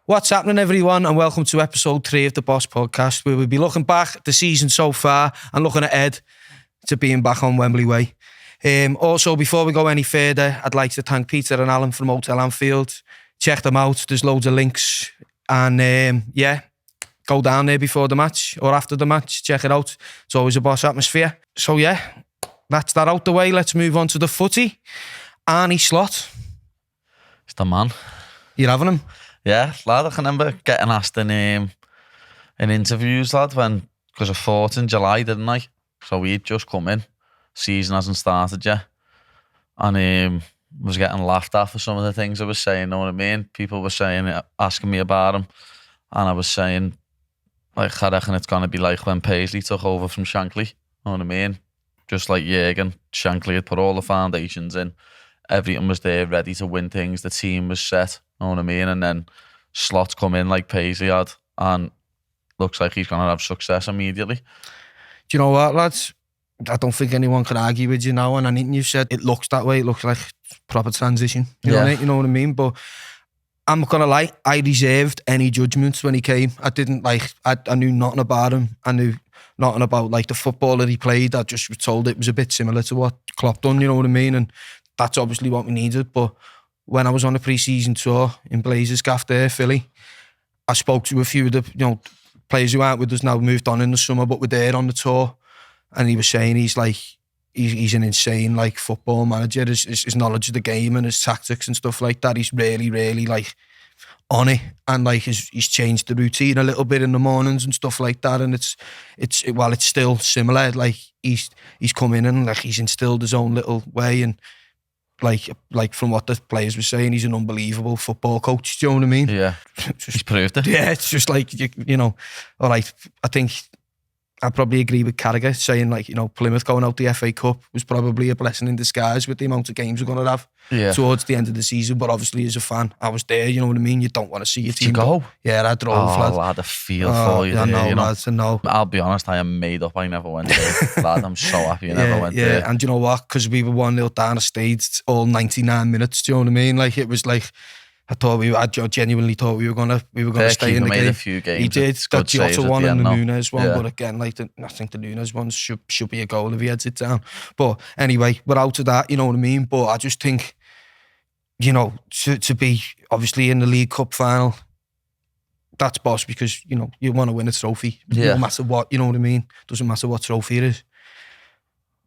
What's happening, everyone, and welcome to episode 3 of the Boss Podcast, where we'll be looking back at the season so far and looking ahead to being back on Wembley Way. Also, before we go any further, I'd like to thank Peter and Alan from Hotel Anfield. Check them out. There's loads of links. And go down there before the match or after the match. Check it out. It's always a Boss atmosphere. So, that's that out the way. Let's move on to the footy. Arne Slot. It's the man. You're having him? Yeah, lad, I can remember getting asked in interviews, lad, because I fought in July, didn't I? So we'd just come in. Season hasn't started yet. And was getting laughed at for some of the things I was saying, know what I mean? People were asking me about him. And I was saying, like, I reckon it's going to be like when Paisley took over from Shankly, know what I mean? Just like Jurgen, Shankly had put all the foundations in. Everything was there, ready to win things. The team was set, know what I mean? And then Slot's come in like Paisley had, and looks like he's going to have success immediately. Do you know what, lads? I don't think anyone can argue with you now. And I think you said it looks that way. It looks like proper transition. You know what I mean? But I'm not going to lie, I reserved any judgments when he came. I didn't I knew nothing about him. I knew nothing about like the football that he played. I just was told it was a bit similar to what Klopp done, you know what I mean? And that's obviously what we needed. But when I was on the pre-season tour in Blazers gaff there, Philly, I spoke to a few of the players who aren't with us now, moved on in the summer, but were there on the tour. And he was saying he's an insane like football manager. His knowledge of the game and his tactics and stuff like that, he's really, really like on it. And like he's changed the routine a little bit in the mornings and stuff like that. And it's still similar. Like he's come in and like he's instilled his own little way. And like from what the players were saying, he's an unbelievable football coach. Do you know what I mean? Yeah, he's proved it. Yeah, it's just like all right. I think I probably agree with Carragher saying Plymouth going out the FA Cup was probably a blessing in disguise with the amount of games we're going to have towards the end of the season. But obviously, as a fan, I was there. You know what I mean? You don't want to see your team go. Yeah, I drove. Oh, lad, I feel for you. I know, lads. I know. I'll be honest, I am made up. I never went there. Lad, I'm so happy I never went there. And you know what? Because we were 1-0 down, I stayed all 99 minutes. Do you know what I mean? Like it was like. I genuinely thought we were gonna stay in the game. A few games. He did. Got Jota one and the Nuñez one, but again, I think the Nuñez one should be a goal if he heads it down. But anyway, we're out of that. You know what I mean? But I just think, to be obviously in the League Cup final, that's boss because you want to win a trophy. Yeah. No matter what, you know what I mean. Doesn't matter what trophy it is.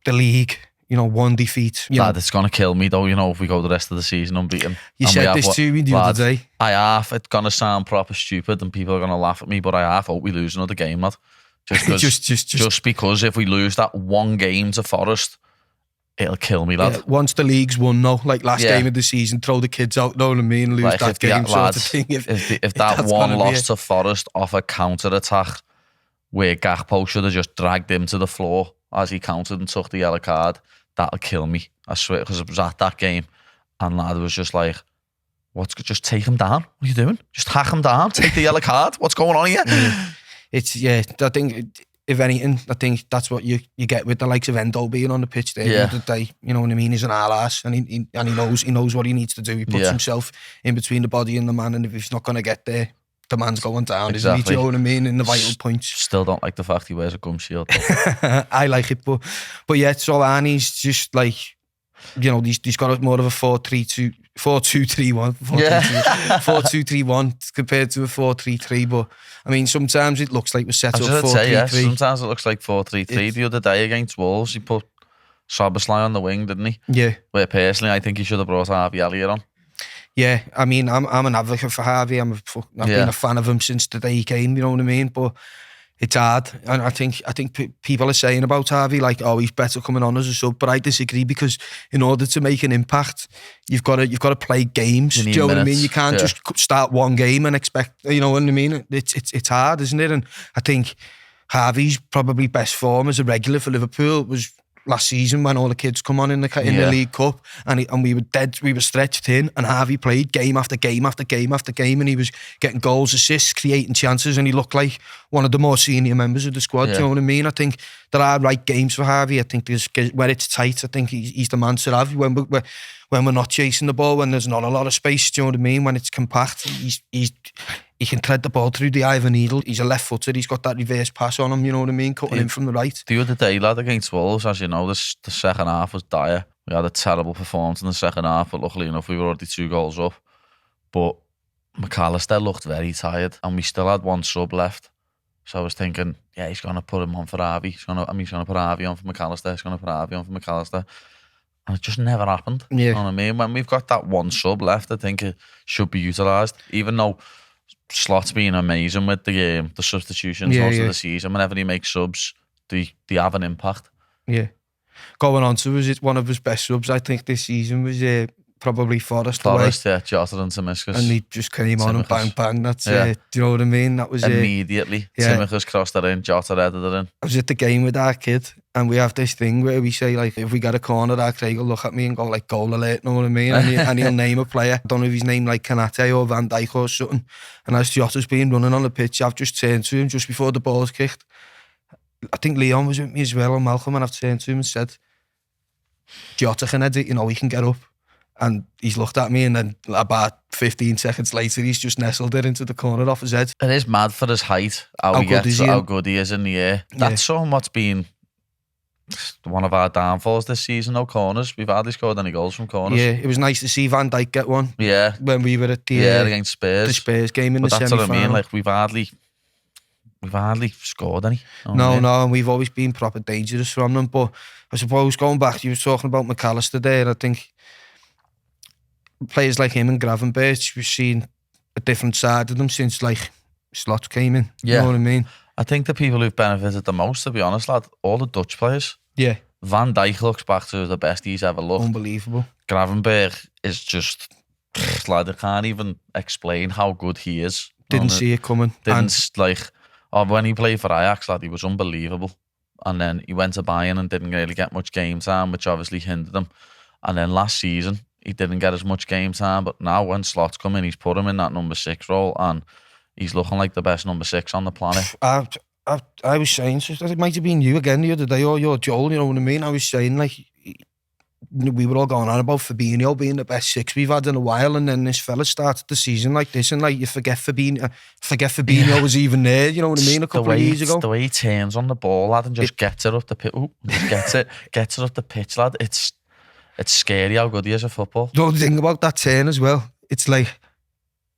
The league. One defeat. Lad, it's going to kill me though, if we go the rest of the season unbeaten. You said this to me the other day. It's going to sound proper stupid and people are going to laugh at me, but I hope we lose another game, lad. Just because if we lose that one game to Forest, it'll kill me, lad. Yeah, once the league's won, though, like last game of the season, throw the kids out, know what I mean, lose that game sort of thing. If that one loss to Forest off a counter-attack where Gakpo should have just dragged him to the floor as he countered and took the yellow card, that'll kill me, I swear, because I was at that game and lad was just like, just take him down. What are you doing? Just hack him down, take the yellow card. What's going on here? I think, if anything, I think that's what you get with the likes of Endo being on the pitch there the other day. You know what I mean? He's an ass and he knows what he needs to do. He puts himself in between the body and the man, and if he's not going to get there, the man's going down, isn't he? Do you know what I mean? In the vital points. Still don't like the fact he wears a gum shield. I like it, but yeah, so Arnie's just like, he's got more of a 4-3-2, 4-2-3-1, 4-2-3-1 compared to a 4-3-3. But I mean, sometimes it looks like we're set up 4-3-3. Sometimes it looks like 4-3-3. The other day against Wolves, he put Szoboszlai on the wing, didn't he? Yeah. Where personally, I think he should have brought Harvey Elliott on. Yeah, I mean, I'm an advocate for Harvey. I've been a fan of him since the day he came, you know what I mean? But it's hard. And I think people are saying about Harvey, like, oh, he's better coming on as a sub. But I disagree because in order to make an impact, you've got to play games. Do you know what I mean? You can't just start one game and expect, you know what I mean? It's hard, isn't it? And I think Harvey's probably best form as a regular for Liverpool was last season when all the kids come on in the League Cup and we were stretched thin, and Harvey played game after game after game after game, and he was getting goals, assists, creating chances, and he looked like one of the more senior members of the squad. Do you know what I mean? I think there are right games for Harvey. I think where it's tight, I think he's the man to have when we're not chasing the ball, when there's not a lot of space. Do you know what I mean? When it's compact, he can thread the ball through the eye of a needle. He's a left footer. He's got that reverse pass on him, you know what I mean? Cutting in from the right. The other day, lad, against Wolves, as you know, the second half was dire. We had a terrible performance in the second half, but luckily enough, we were already 2 goals up. But McAllister looked very tired, and we still had 1 sub left. So I was thinking, yeah, he's going to put him on for Harvey. He's going to put Harvey on for McAllister. He's going to put Harvey on for McAllister. And it just never happened. Yeah. You know what I mean? When we've got that 1 sub left, I think it should be utilised. Even though Slot's been amazing with the substitutions most of the season. Whenever he makes subs, they have an impact. Yeah. Going on to one of his best subs, I think, this season was probably Forest away. Yeah, Jota and Tsimikas. And he just came on and bang, bang. That's do you know what I mean? That was immediately. Tsimikas crossed it in, Jota headed it in. I was at the game with our kid, and we have this thing where we say, like, if we get a corner, our Craig will look at me and go, like, goal alert, know what I mean? And he'll name a player. I don't know if he's named, like, Kanate or Van Dijk or something. And as Jota's been running on the pitch, I've just turned to him just before the ball's kicked. I think Leon was with me as well, and Malcolm, and I've turned to him and said, Jota can edit, you know, he can get up. And he's looked at me, and then about 15 seconds later, he's just nestled it into the corner off his head. It is mad for his height, how good he is in the air. That's somewhat's been one of our downfalls this season, though, corners. We've hardly scored any goals from corners. Yeah, it was nice to see Van Dijk get one. Yeah. When we were at the against Spurs. The Spurs game in the semi-final. That's what I mean, like, we've hardly scored any. No, and we've always been proper dangerous from them. But I suppose, going back, you were talking about McAllister there, I think players like him and Gravenberch, we've seen a different side of them since, like, Slot came in. You know what I mean? I think the people who've benefited the most, to be honest, lad, all the Dutch players. Yeah. Van Dijk looks back to the best he's ever looked. Unbelievable. Gravenberch is just, lad, I can't even explain how good he is. Didn't see it coming. When he played for Ajax, lad, he was unbelievable. And then he went to Bayern and didn't really get much game time, which obviously hindered him. And then last season, he didn't get as much game time, but now when Slot's come in, he's put him in that number 6 role, and he's looking like the best number 6 on the planet. I was saying, it might have been you again the other day, or your Joel, you know what I mean? I was saying, like, we were all going on about Fabinho being the best 6 we've had in a while, and then this fella started the season like this, and like you forget Fabinho was even there, you know what I mean, a couple of years ago. The way he turns on the ball, lad, and just gets it up the pitch, gets it up the pitch, lad. It's scary how good he is at football. The thing about that turn as well, it's like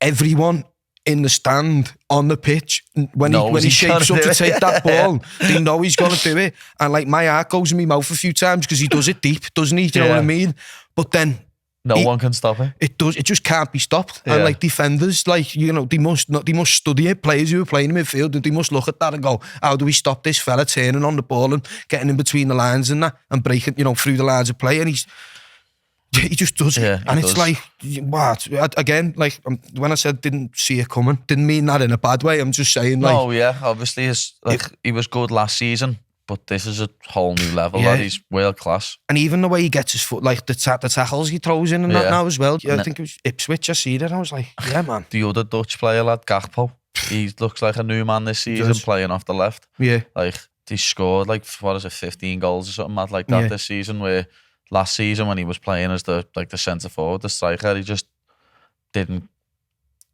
everyone in the stand on the pitch, when he shapes up to take that ball, they know he's going to do it. And like, my heart goes in my mouth a few times because he does it deep, doesn't he? Do you know what I mean? But then no one can stop it. It just can't be stopped. Yeah. And like, defenders, like, you know, they must study it. Players who are playing in midfield, they must look at that and go, how do we stop this fella turning on the ball and getting in between the lines and that, and breaking, you know, through the lines of play? And he just does it. And it's like, what? Again, like, when I said didn't see it coming, didn't mean that in a bad way. I'm just saying, like... No, yeah, obviously, he was good last season, but this is a whole new level. Yeah. He's world class. And even the way he gets his foot, like the tackles he throws in and that now as well. Yeah, I think it was Ipswich, I see that. I was like, yeah, man. The other Dutch player, lad, Gakpo, he looks like a new man this season, playing off the left. Yeah. Like, he scored, like, 15 goals or something mad like that this season, where... Last season, when he was playing as the centre forward, the striker, he just didn't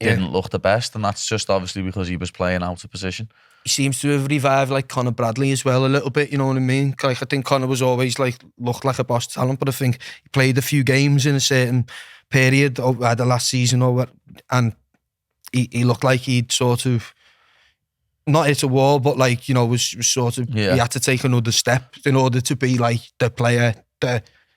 look the best, and that's just obviously because he was playing out of position. He seems to have revived like Conor Bradley as well a little bit, you know what I mean? Like, I think Conor was always like looked like a boss talent, but I think he played a few games in a certain period over the last season and he looked like he'd sort of not hit a wall, but like, you know, was sort of he had to take another step in order to be like the player.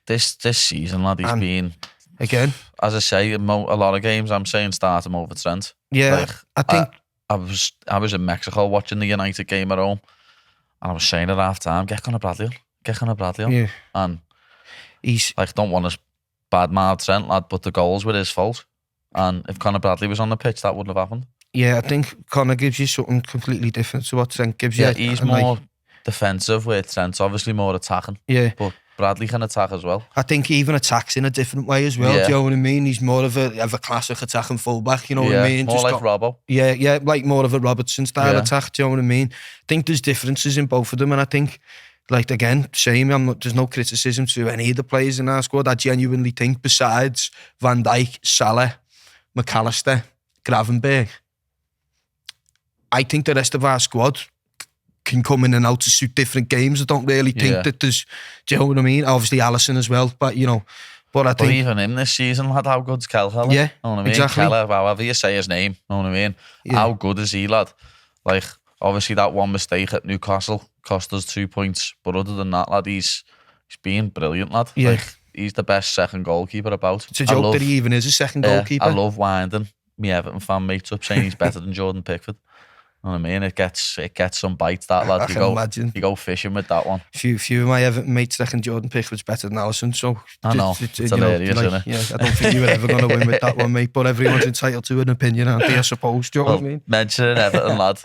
This season, lad, he's been again. As I say, a lot of games I'm saying start him over Trent. Yeah, like, I think I was in Mexico watching the United game at home, and I was saying at half time, get Conor Bradley on. Yeah, and he's like, don't want to badmouth Trent, lad, but the goals were his fault. And if Conor Bradley was on the pitch, that wouldn't have happened. Yeah, I think Conor gives you something completely different to what Trent gives you. Yeah, he's more defensive, where Trent's obviously more attacking. Yeah, but Bradley can attack as well. I think he even attacks in a different way as well. Do you know what I mean? He's more of a classic attacking fullback. You know what I mean? More like Robbo. Yeah, like more of a Robertson style attack. Do you know what I mean? I think there's differences in both of them, and I think, like, again, same. There's no criticism to any of the players in our squad. I genuinely think, besides Van Dijk, Salah, McAllister, Gravenberch, I think the rest of our squad can come in and out to suit different games. I don't really think that there's, do you know what I mean? Obviously Alisson as well, but you know, but I think even in this season, lad, how good's Kelleher? Yeah, know what I mean? exactly. Kelleher, however you say his name, know what I mean? Yeah. How good is he, lad? Like, obviously that one mistake at Newcastle cost us 2 points, but other than that, lad, he's been brilliant, lad. Yeah. Like, he's the best second goalkeeper about. It's a joke that he even is a second goalkeeper. I love winding me Everton fan mates up saying he's better than Jordan Pickford. You know what I mean? It gets some bites, that lad. I can imagine. You go fishing with that one. Few of my Everton mates reckon Jordan Pickford's better than Alisson, so I know. It's hilarious, isn't it? Yeah, I don't think you were ever going to win with that one, mate, but everyone's entitled to an opinion, aren't they, I suppose? Do you know what I mean? Mentioning Everton, lad.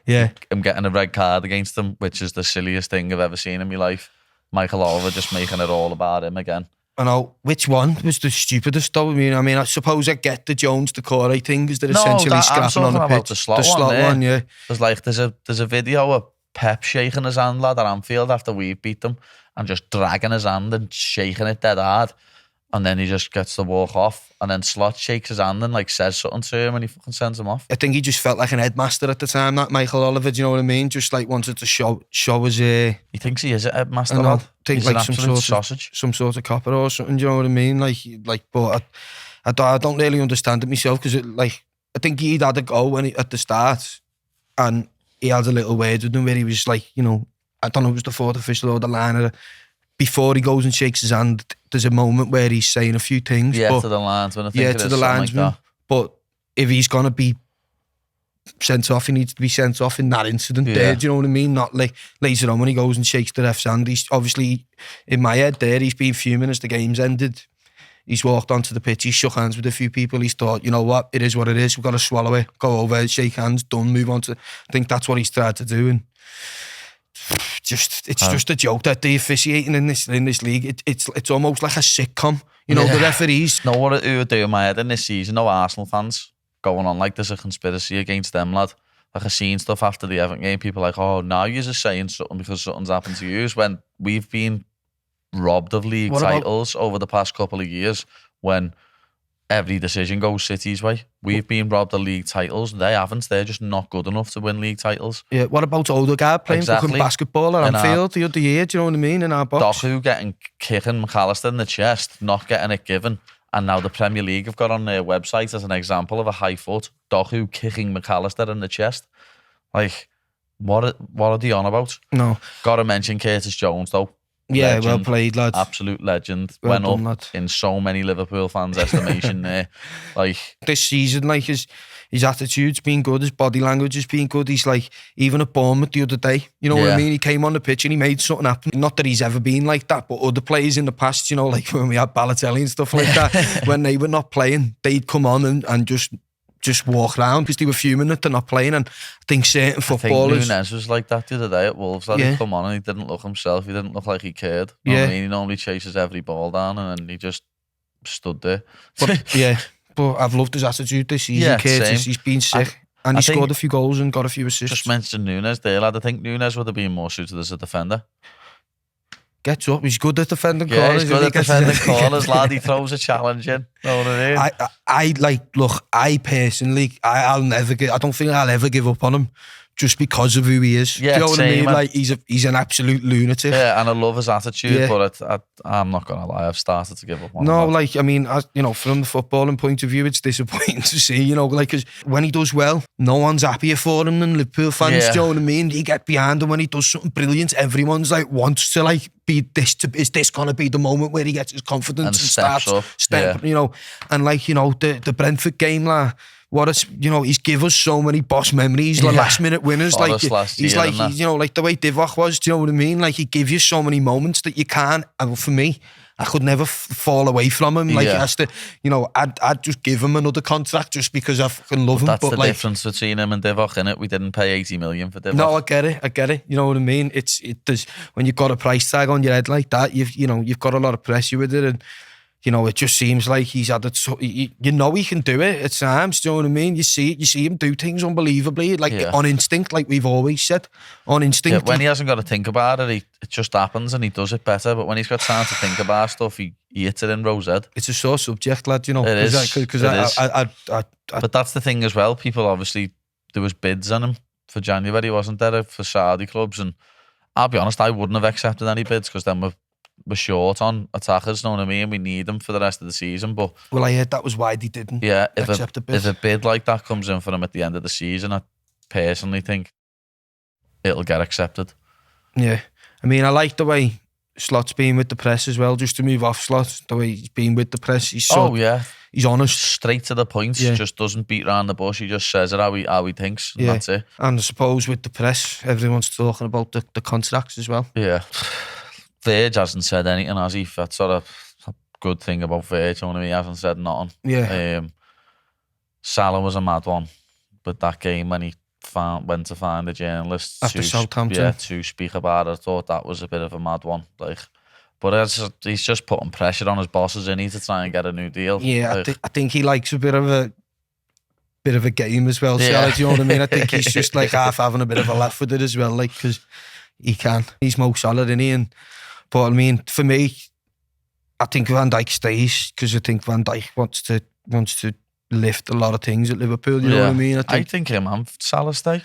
Yeah. I'm getting a red card against them, which is the silliest thing I've ever seen in my life. Michael Oliver just making it all about him again. I know. Which one was the stupidest though? I mean, I suppose I get the Jones, the Corey thing, is that essentially scrapping on the pitch. The slot one, yeah. There's a video of Pep shaking his hand, lad, at Anfield after we've beat them, and just dragging his hand and shaking it dead hard. And then he just gets to walk off, and then Slot shakes his hand and like says something to him, and he fucking sends him off. I think he just felt like an headmaster at the time, that Michael Oliver, do you know what I mean? Just like wanted to show his... He thinks he is a headmaster, lad. Think he's like an absolute sausage. Some sort of copper or something, do you know what I mean? But I don't really understand it myself, because I think he'd had a go at the start, and he had a little word with him where he was like, you know, I don't know if it was the fourth official or the liner. Before he goes and shakes his hand, there's a moment where he's saying a few things. Yeah, to the linesman, I think it is, to the linesman. like that. But if he's going to be sent off, he needs to be sent off in that incident there, do you know what I mean? Not like later on when he goes and shakes the ref's hand. He's obviously, in my head there, he's been fuming as the game's ended. He's walked onto the pitch, he's shook hands with a few people, he's thought, you know what, it is what it is, we've got to swallow it, go over, shake hands, done, move on to... I think that's what he's tried to do, and it's just a joke that the officiating in this league, it's almost like a sitcom, you know, the referees. No, what it would do in my head in this season, no Arsenal fans going on like there's a conspiracy against them, lad. Like, I've seen stuff after the Everton game, people like, oh, now you're just saying something because something's happened to you, when we've been robbed of league titles over the past couple of years, when every decision goes City's way. We've been robbed of league titles. They haven't. They're just not good enough to win league titles. Yeah, what about Odegaard playing fucking basketball at Anfield the other year, do you know what I mean, in our box? Doku kicking McAllister in the chest, not getting it given. And now the Premier League have got on their website as an example of a high foot, Doku kicking McAllister in the chest. Like, what are they on about? No. Got to mention Curtis Jones, though. Yeah, legend, well played, lad. Absolute legend. Well Went done, up lad. in so many Liverpool fans' estimation there. Like, this season, like his attitude's been good, his body language has been good. He's like, even at Bournemouth the other day, you know what I mean? He came on the pitch and he made something happen. Not that he's ever been like that, but other players in the past, you know, like when we had Balotelli and stuff like that, when they were not playing, they'd come on and just walk around because they were fuming that they're not playing. And I think certain footballers... I think Nuñez was like that the other day at Wolves. He'd come on and he didn't look himself. He didn't look like he cared. You know what I mean? He normally chases every ball down and then he just stood there. But I've loved his attitude this season, Curtis. He's been sick. And he scored a few goals and got a few assists. Just mentioned Nuñez there, lad. I think Nuñez would have been more suited as a defender. Gets up. He's good at defending corners. Yeah, he's good at defending corners, lad. He throws a challenge in. Know what I mean? I personally, I don't think I'll ever give up on him just because of who he is. Yeah, do you know what I mean? Man. Like, he's an absolute lunatic. Yeah, and I love his attitude, but I'm not going to lie, I've started to give up on him. No, like, I mean, you know, from the footballing point of view, it's disappointing to see, you know, like, cause when he does well, no one's happier for him than Liverpool fans, do you know what I mean? You get behind him when he does something brilliant, everyone's like, wants to, like, is this going to be the moment where he gets his confidence and steps up, you know, and like, you know, the Brentford game, like, you know, he's give us so many boss memories, the last minute winners. Like, he's like, you know, like the way Divock was, do you know what I mean? Like, he gives you so many moments that you can't, and for me, I could never fall away from him. Like, he has to, you know, I'd just give him another contract just because I fucking love him. That's but the like, difference between him and Divock, innit? We didn't pay 80 million for Divock. No, I get it. You know what I mean? There's when you've got a price tag on your head like that, you've got a lot of pressure with it, and you know, it just seems like he's had it. So, you know, he can do it at times. Do you know what I mean? You see him do things unbelievably, like on instinct, like we've always said, on instinct. Yeah, when he hasn't got to think about it, it just happens and he does it better. But when he's got time to think about stuff, he hits it in Rose head. It's a sore subject, lad. You know, it is. But that's the thing as well. People obviously there was bids on him for January, wasn't there, for Saudi clubs? And I'll be honest, I wouldn't have accepted any bids because then we're short on attackers, know what I mean? We need them for the rest of the season. But well, I heard that was why they didn't accept a bid. If a bid like that comes in for him at the end of the season, I personally think it'll get accepted. Yeah. I mean, I like the way Slot's been with the press as well, just to move off Slot, the way he's been with the press. He's he's honest. Straight to the point, just doesn't beat around the bush. He just says it how he thinks, and that's it. And I suppose with the press, everyone's talking about the contracts as well. Yeah. Virg hasn't said anything, has he? That's sort of a good thing about Virg, you know what I mean? He hasn't said nothing. Yeah. Salah was a mad one with that game when he went to find the journalists after Southampton to speak about it. I thought that was a bit of a mad one, but he's just putting pressure on his bosses to try and get a new deal. Yeah, I think he likes a bit of a game as well. Yeah. Do you know what I mean? I think he's just like half having a bit of a laugh with it as well, like, because he can. He's Mo Salah, isn't he? But I mean, for me, I think Van Dijk stays because I think Van Dijk wants to lift a lot of things at Liverpool. You know what I mean? I think him and Salah stay.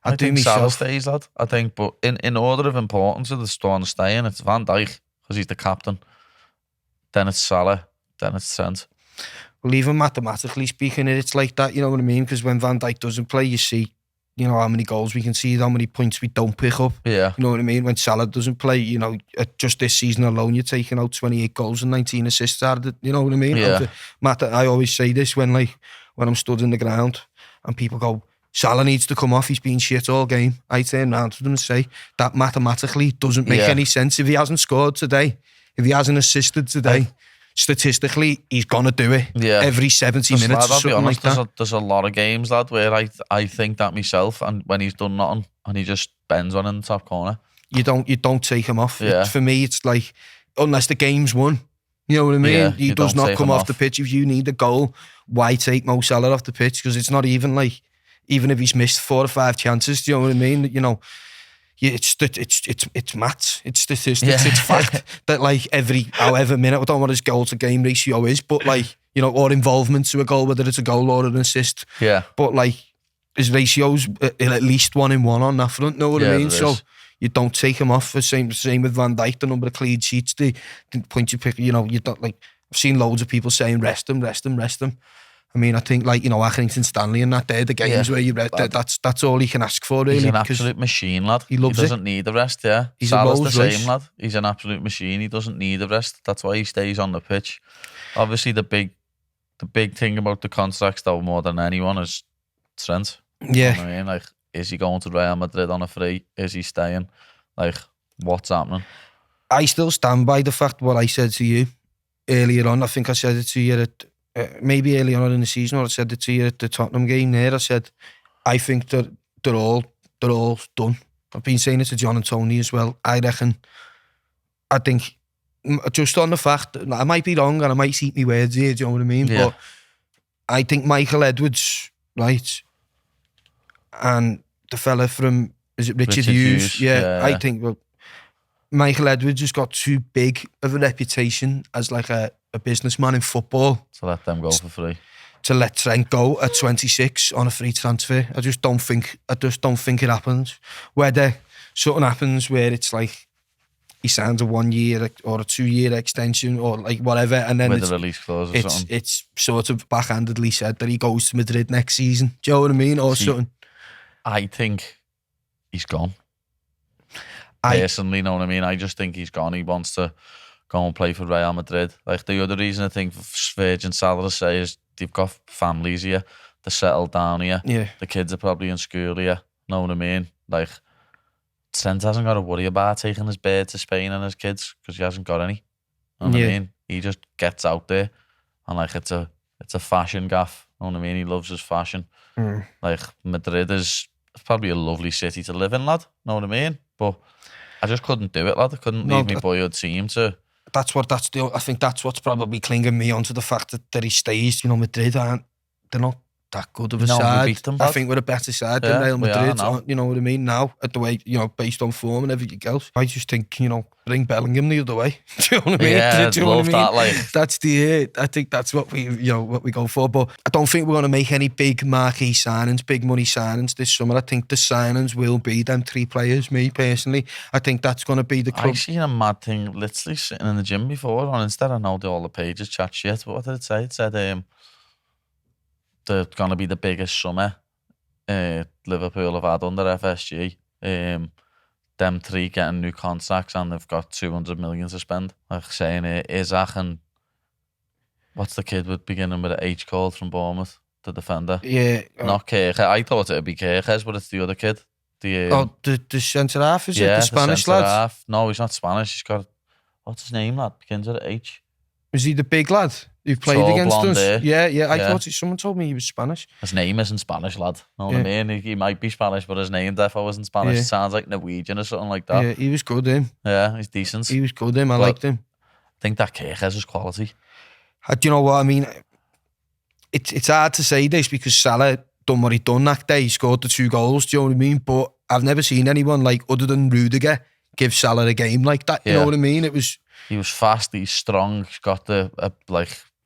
I think Salah stays, lad. I think, but in order of importance of the storm staying, it's Van Dijk because he's the captain. Then it's Salah. Then it's Trent. Well, even mathematically speaking, it's like that. You know what I mean? Because when Van Dijk doesn't play, you see, you know, how many goals we can see, how many points we don't pick up. Yeah. You know what I mean? When Salah doesn't play, you know, just this season alone, you're taking out 28 goals and 19 assists out of it. You know what I mean? Yeah. I always say this when I'm stood in the ground and people go, Salah needs to come off, he's been shit all game. I turn around to them and say, that mathematically doesn't make any sense. If he hasn't scored today, if he hasn't assisted today, statistically, he's going to do it every 70 minutes or something like that. There's a lot of games, lad, where I think that myself, and when he's done nothing, and he just bends one in the top corner. You don't take him off. Yeah. For me, it's like, unless the game's won, you know what I mean? Yeah, he does not come off the pitch. If you need a goal, why take Mo Salah off the pitch? Because it's not even like, even if he's missed 4 or 5 chances, do you know what I mean? You know, it's maths, it's statistics, it's fact that like every however minute, I don't know what his goal to game ratio is, but like, you know, or involvement to a goal, whether it's a goal or an assist. Yeah. But like his ratio's at least 1 in 1 on that front, know what I mean? So you don't take him off. The same with Van Dijk, the number of clean sheets, the point you pick, you know, you don't like. I've seen loads of people saying rest him. I mean, I think like, you know, Accrington Stanley and that there, the games where you read that's all he can ask for, really. He's an absolute machine, lad. He doesn't need the rest, He's Salah's the same, lad. He's an absolute machine. He doesn't need the rest. That's why he stays on the pitch. Obviously, the big thing about the contracts, though, more than anyone, is Trent. Yeah. You know what I mean? Like, is he going to Real Madrid on a free? Is he staying? Like, what's happening? I still stand by the fact what I said to you earlier on. I think I said it to you at maybe early on in the season, or I said it to you at the Tottenham game there. I said, I think that they're all done. I've been saying it to John and Tony as well. I think just on the fact that I might be wrong and I might eat my words here, do you know what I mean? Yeah. But I think Michael Edwards, right, and the fella from, is it Richard Hughes? Yeah, I think, well, Michael Edwards has got too big of a reputation as like a businessman in football to let them go for free. To let Trent go at 26 on a free transfer. I just don't think it happens. Whether something happens where it's like he signs a 1 year or a 2 year extension or like whatever, and then with a release clause or something. It's sort of backhandedly said that he goes to Madrid next season. Do you know what I mean? Or something. I think he's gone. Personally, know what I mean? I just think he's gone. He wants to go and play for Real Madrid. Like, the other reason I think Virgin Salah say is they've got families here, they're settled down here, the kids are probably in school here, know what I mean? Like, Trent hasn't got to worry about taking his bird to Spain and his kids because he hasn't got any. Know what I mean? He just gets out there and like it's a fashion gaff. Know what I mean? He loves his fashion. Like, Madrid is probably a lovely city to live in, lad. Know what I mean? But I just couldn't do it, lad. I couldn't leave my boyhood team to. I think that's what's probably clinging me onto the fact that he stays. You know, Madrid they're not that good of a No, we side. beat them, I bud. think we're a better side Yeah, than Real we are Madrid. now. You know what I mean? Now, at the way, based on form and everything else. I just think, bring Bellingham the other way. Do you know what I mean? Yeah, Do you know what I love mean? that. Like, That's I think that's what we go for. But I don't think we're going to make any big marquee signings, big money signings this summer. I think the signings will be them 3 players, me personally. I think that's going to be the club. I seen a mad thing literally sitting in the gym before on Insta. I know all the pages chat shit, but what did it say? It said they're going to be the biggest summer Liverpool have had under FSG. Them 3 getting new contracts and they've got 200 million to spend. Like saying Isaac and what's the kid with beginning with an H called from Bournemouth, the defender? Yeah. Not Kelleher. I thought it'd be Kelleher, but it's the other kid. The centre half, is it? yeah, The Spanish centre lad? half. No, he's not Spanish. He's got, what's his name, lad? Begins with an H. Is he the big lad who played Tall, against blonde us? hair. Yeah. I Yeah. thought someone told me he was Spanish. His name isn't Spanish, lad. Know what I mean? He might be Spanish, but his name defo isn't Spanish. Yeah. It sounds like Norwegian or something like that. Yeah, he was good, him. Yeah, he's decent. He was good, him. I But- liked him. I think that Kelleher's his quality. Do you know what I mean? It's hard to say this because Salah done what he done that day. He scored the 2 goals, do you know what I mean? But I've never seen anyone, like, other than Rudiger, give Salah a game like that. You know what I mean? It was... He was fast, he's strong, he's got the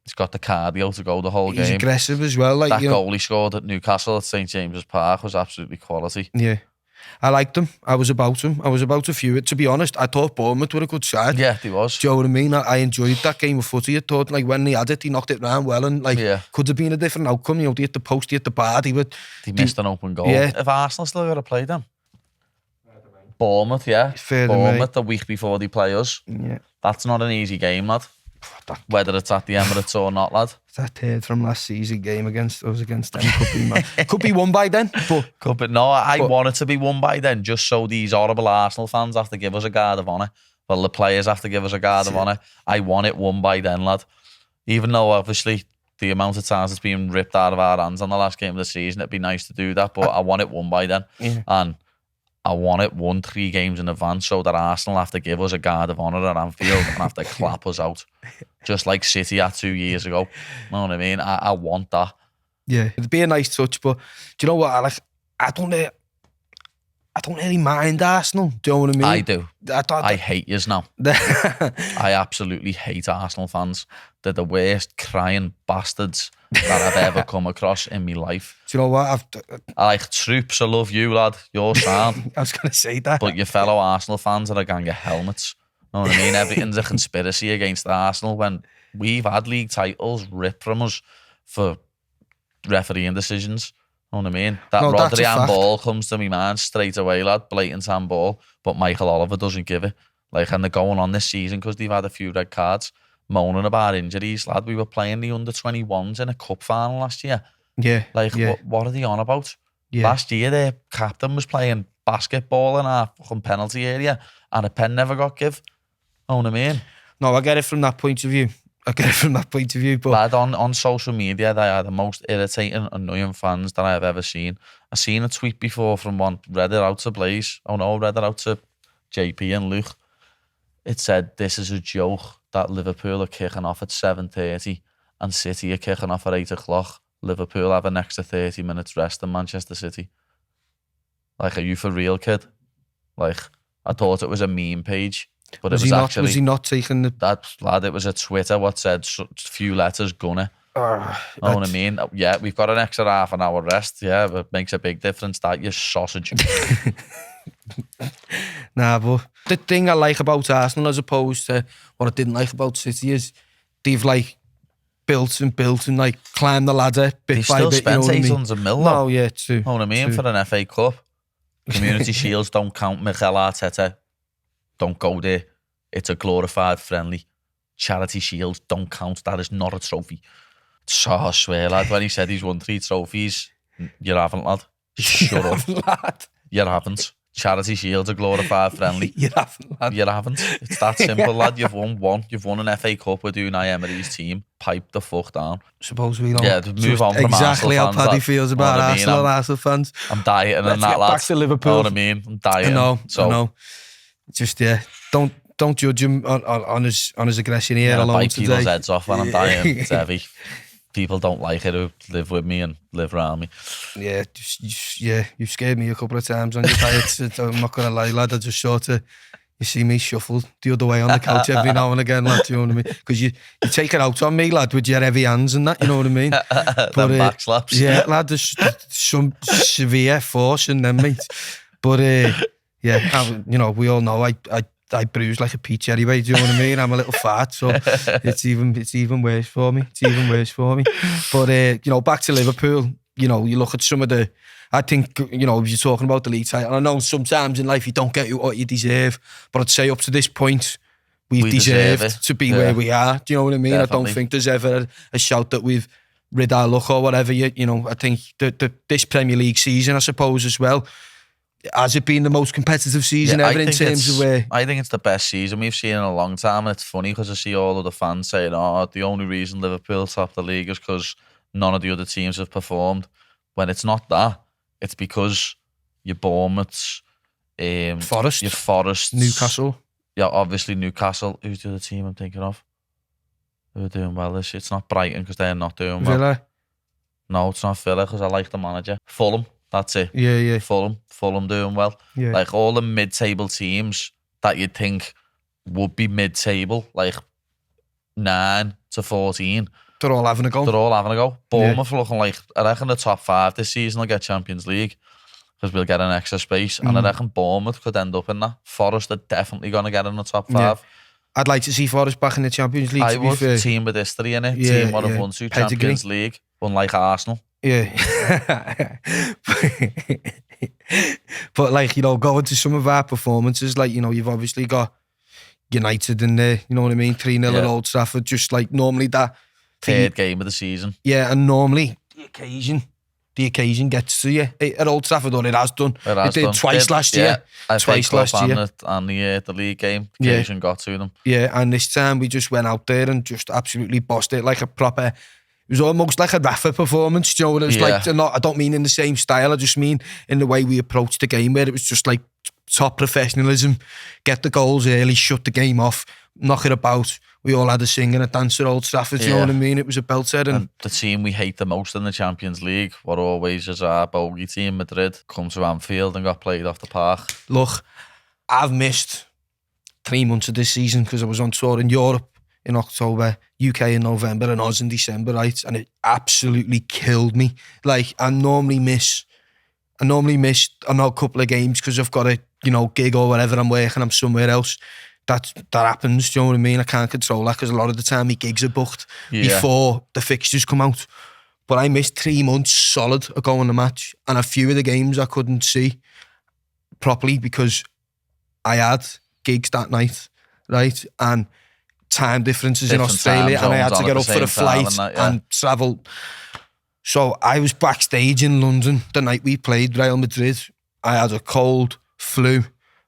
he's got the cardio to go the whole He's game. aggressive as well. Like, That goal he scored at Newcastle at St James's Park was absolutely quality. Yeah. I liked him. I was about him. I was about to view it. To be honest, I thought Bournemouth were a good side. Yeah, he was. Do you know what I mean? I enjoyed that game of footy. I thought, like, when he had it, he knocked it round well and, like, could have been a different outcome. They hit the post, they hit the bar. He missed an open goal. Yeah. If Arsenal still got to play them. Bournemouth, yeah. Fair Bournemouth the week before they play us. Yeah. That's not an easy game, lad. Whether it's at the Emirates or not, lad. That third from last season game against them could be mad. Could be won by then, but No, I want it to be won by then, just so these horrible Arsenal fans have to give us a guard of honour. Well, the players have to give us a guard of honour. I want it won by then, lad. Even though, obviously, the amount of times it's been ripped out of our hands on the last game of the season, it'd be nice to do that, but I want it won by then. Yeah. And I want it won 3 games in advance so that Arsenal have to give us a guard of honour at Anfield and have to clap us out. Just like City had 2 years ago. Know what I mean? I want that. Yeah, it'd be a nice touch, but do you know what, Alex? I don't really mind Arsenal. Do you know what I mean? I do. I hate yous now. I absolutely hate Arsenal fans. They're the worst crying bastards that I've ever come across in my life. Do you know what? I like Troops, I love you, lad. You're sound. I was going to say that. But your fellow Arsenal fans are a gang of helmets. Know what I mean? Everything's a conspiracy against Arsenal when we've had league titles ripped from us for refereeing decisions. Know what I mean? That Rodri handball comes to my mind straight away, lad. Blatant handball. But Michael Oliver doesn't give it. Like, and they're going on this season because they've had a few red cards, moaning about injuries, lad. We were playing the under-21s in a cup final last year. Yeah. Like, what are they on about? Yeah. Last year, their captain was playing basketball in our fucking penalty area and a pen never got give. Know what I mean? No, I get it from that point of view. But lad, on social media, they are the most irritating, annoying fans that I have ever seen. I seen a tweet before from one, read it out to Blaze. Oh no, read it out to JP and Luke. It said, this is a joke that Liverpool are kicking off at 7:30 and City are kicking off at 8 o'clock. Liverpool have an extra 30 minutes rest in Manchester City. Like, are you for real, kid? Like, I thought it was a meme page. But was he not taking the... That, lad, it was a Twitter what said a few letters, Gunner. Know what I mean? Yeah, we've got an extra half an hour rest. Yeah, but it makes a big difference, that, you sausage. Nah, but the thing I like about Arsenal as opposed to what I didn't like about City is they've, like, built and like, climbed the ladder bit by bit. They still spent 800 million. No, yeah, true. Know what I mean? For an FA Cup. Community Shields don't count. Mikel Arteta, don't go there. It's a glorified friendly. Charity Shields don't count. That is not a trophy. So I swear, lad, when he said he's won 3 trophies, you haven't, lad. Shut up. Lad. You haven't. Charity Shield's a glorified friendly. You haven't, lad. You haven't. It's that simple, lad. You've won one. You've won an FA Cup with Unai Emery's team. Pipe the fuck down. Suppose we don't. Yeah, move on from exactly Arsenal how fans, Paddy feels about Arsenal and Arsenal fans. I'm dying and that, lad. Back to Liverpool. Know what I mean? I'm dying. I know. Just, yeah. Don't judge him on his aggression here alone bite today. people's heads off when I'm dying. It's heavy. people don't like it who live with me and live around me. Yeah, you've scared me a couple of times on your diet. I'm not going to lie, lad. I just sort of, you see me shuffle the other way on the couch every now and again, lad, you know what I mean? Because you take it out on me, lad, with your heavy hands and that, you know what I mean? Them back slaps. Yeah, lad, there's some severe force in them, mate. But, you know, we all know I bruise like a peach anyway, do you know what I mean? I'm a little fat, so it's even worse for me. But, you know, back to Liverpool, you know, you look at some of the, I think, you know, you're talking about the league title. I know sometimes in life you don't get what you deserve, but I'd say up to this point, we deserved to be where we are. Do you know what I mean? Definitely. I don't think there's ever a shout that we've rid our luck or whatever. You know, I think this Premier League season, I suppose, as well, has it been the most competitive season ever in terms of where... I think it's the best season we've seen in a long time, and it's funny because I see all of the fans saying, the only reason Liverpool top the league is because none of the other teams have performed. When it's not that, it's because your Bournemouths, your Forest, Newcastle. Yeah, obviously Newcastle. Who's the other team I'm thinking of? Who are doing well this year? It's not Brighton because they're not doing well. Villa? No, it's not Villa because I like the manager. Fulham, that's it. Yeah. Fulham doing well. Yeah. Like all the mid-table teams that you'd think would be mid-table, like 9 to 14. They're all having a go. Bournemouth are looking like, I reckon the top 5 this season will get Champions League because we'll get an extra space. And I reckon Bournemouth could end up in that. Forest are definitely going to get in the top 5. Yeah. I'd like to see Forest back in the Champions League. I would. Team with history in it. Team one of won 2 Champions League. Unlike Arsenal. Yeah. But like, you know, going to some of our performances, like, you know, you've obviously got United in there, you know what I mean? 3-0 at Old Trafford, just like normally that... Third game of the season. Yeah, and normally the occasion gets to you at Old Trafford, or it has done. It did twice last year. Twice last year. And the league game, the occasion got to them. Yeah, and this time we just went out there and just absolutely bossed it like a proper... It was almost like a Rafa performance, you know, it was like, I don't mean in the same style, I just mean in the way we approached the game, where it was just like top professionalism, get the goals early, shut the game off, knock it about. We all had a sing and a dance at Old Trafford, you know what I mean? It was a belter. And the team we hate the most in the Champions League, what always is our bogey team, Madrid, come to Anfield and got played off the park. Look, I've missed 3 months of this season because I was on tour in Europe in October, UK in November, and Oz in December, right? And it absolutely killed me. Like, I normally miss a couple of games because I've got a, you know, gig or whatever, I'm working, I'm somewhere else. That happens, do you know what I mean? I can't control that because a lot of the time my gigs are booked before the fixtures come out. But I missed 3 months solid of going to match, and a few of the games I couldn't see properly because I had gigs that night, right? And time differences in Australia, and I had to get up for a flight and travel. So I was backstage in London the night we played Real Madrid. I had a cold, flu,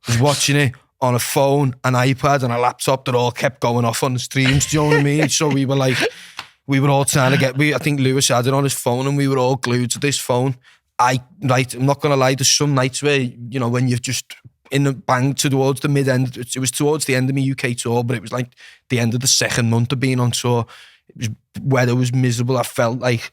was watching it on a phone, an iPad and a laptop that all kept going off on the streams, do you know what I mean? So we were all trying to get, I think Lewis had it on his phone and we were all glued to this phone. I'm not going to lie, there's some nights where, you know, when you've just in the bang towards the mid-end, it was towards the end of my UK tour, but it was like the end of the second month of being on tour. Weather was miserable. I felt like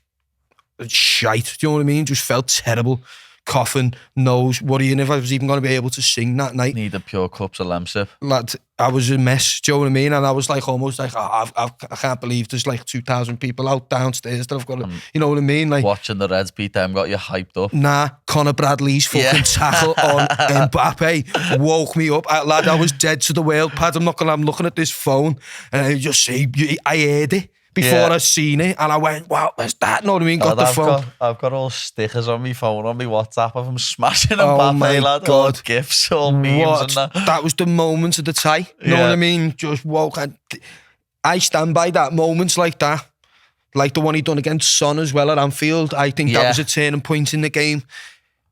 shite, do you know what I mean? Just felt terrible. Coughing, nose, worrying if I was even going to be able to sing that night. Needed pure cups of Lemsip. Lad, I was a mess, do you know what I mean? And I was like almost like, I can't believe there's like 2,000 people out downstairs that I've got to, you know what I mean? Like watching the Reds beat them got you hyped up. Nah, Conor Bradley's fucking tackle on Mbappe woke me up. Lad, I was dead to the world, Pad. I'm looking at this phone and I just say, I heard it before I seen it, and I went, wow, where's that? Know what I mean? Got the phone. I've got all stickers on my phone, on my WhatsApp of him smashing Mbappe, lad. God. All gifs, all memes and that. That was the moment of the tie. Know what I mean? Just woke. I stand by that moments like that. Like the one he done against Son as well at Anfield. I think that was a turning point in the game.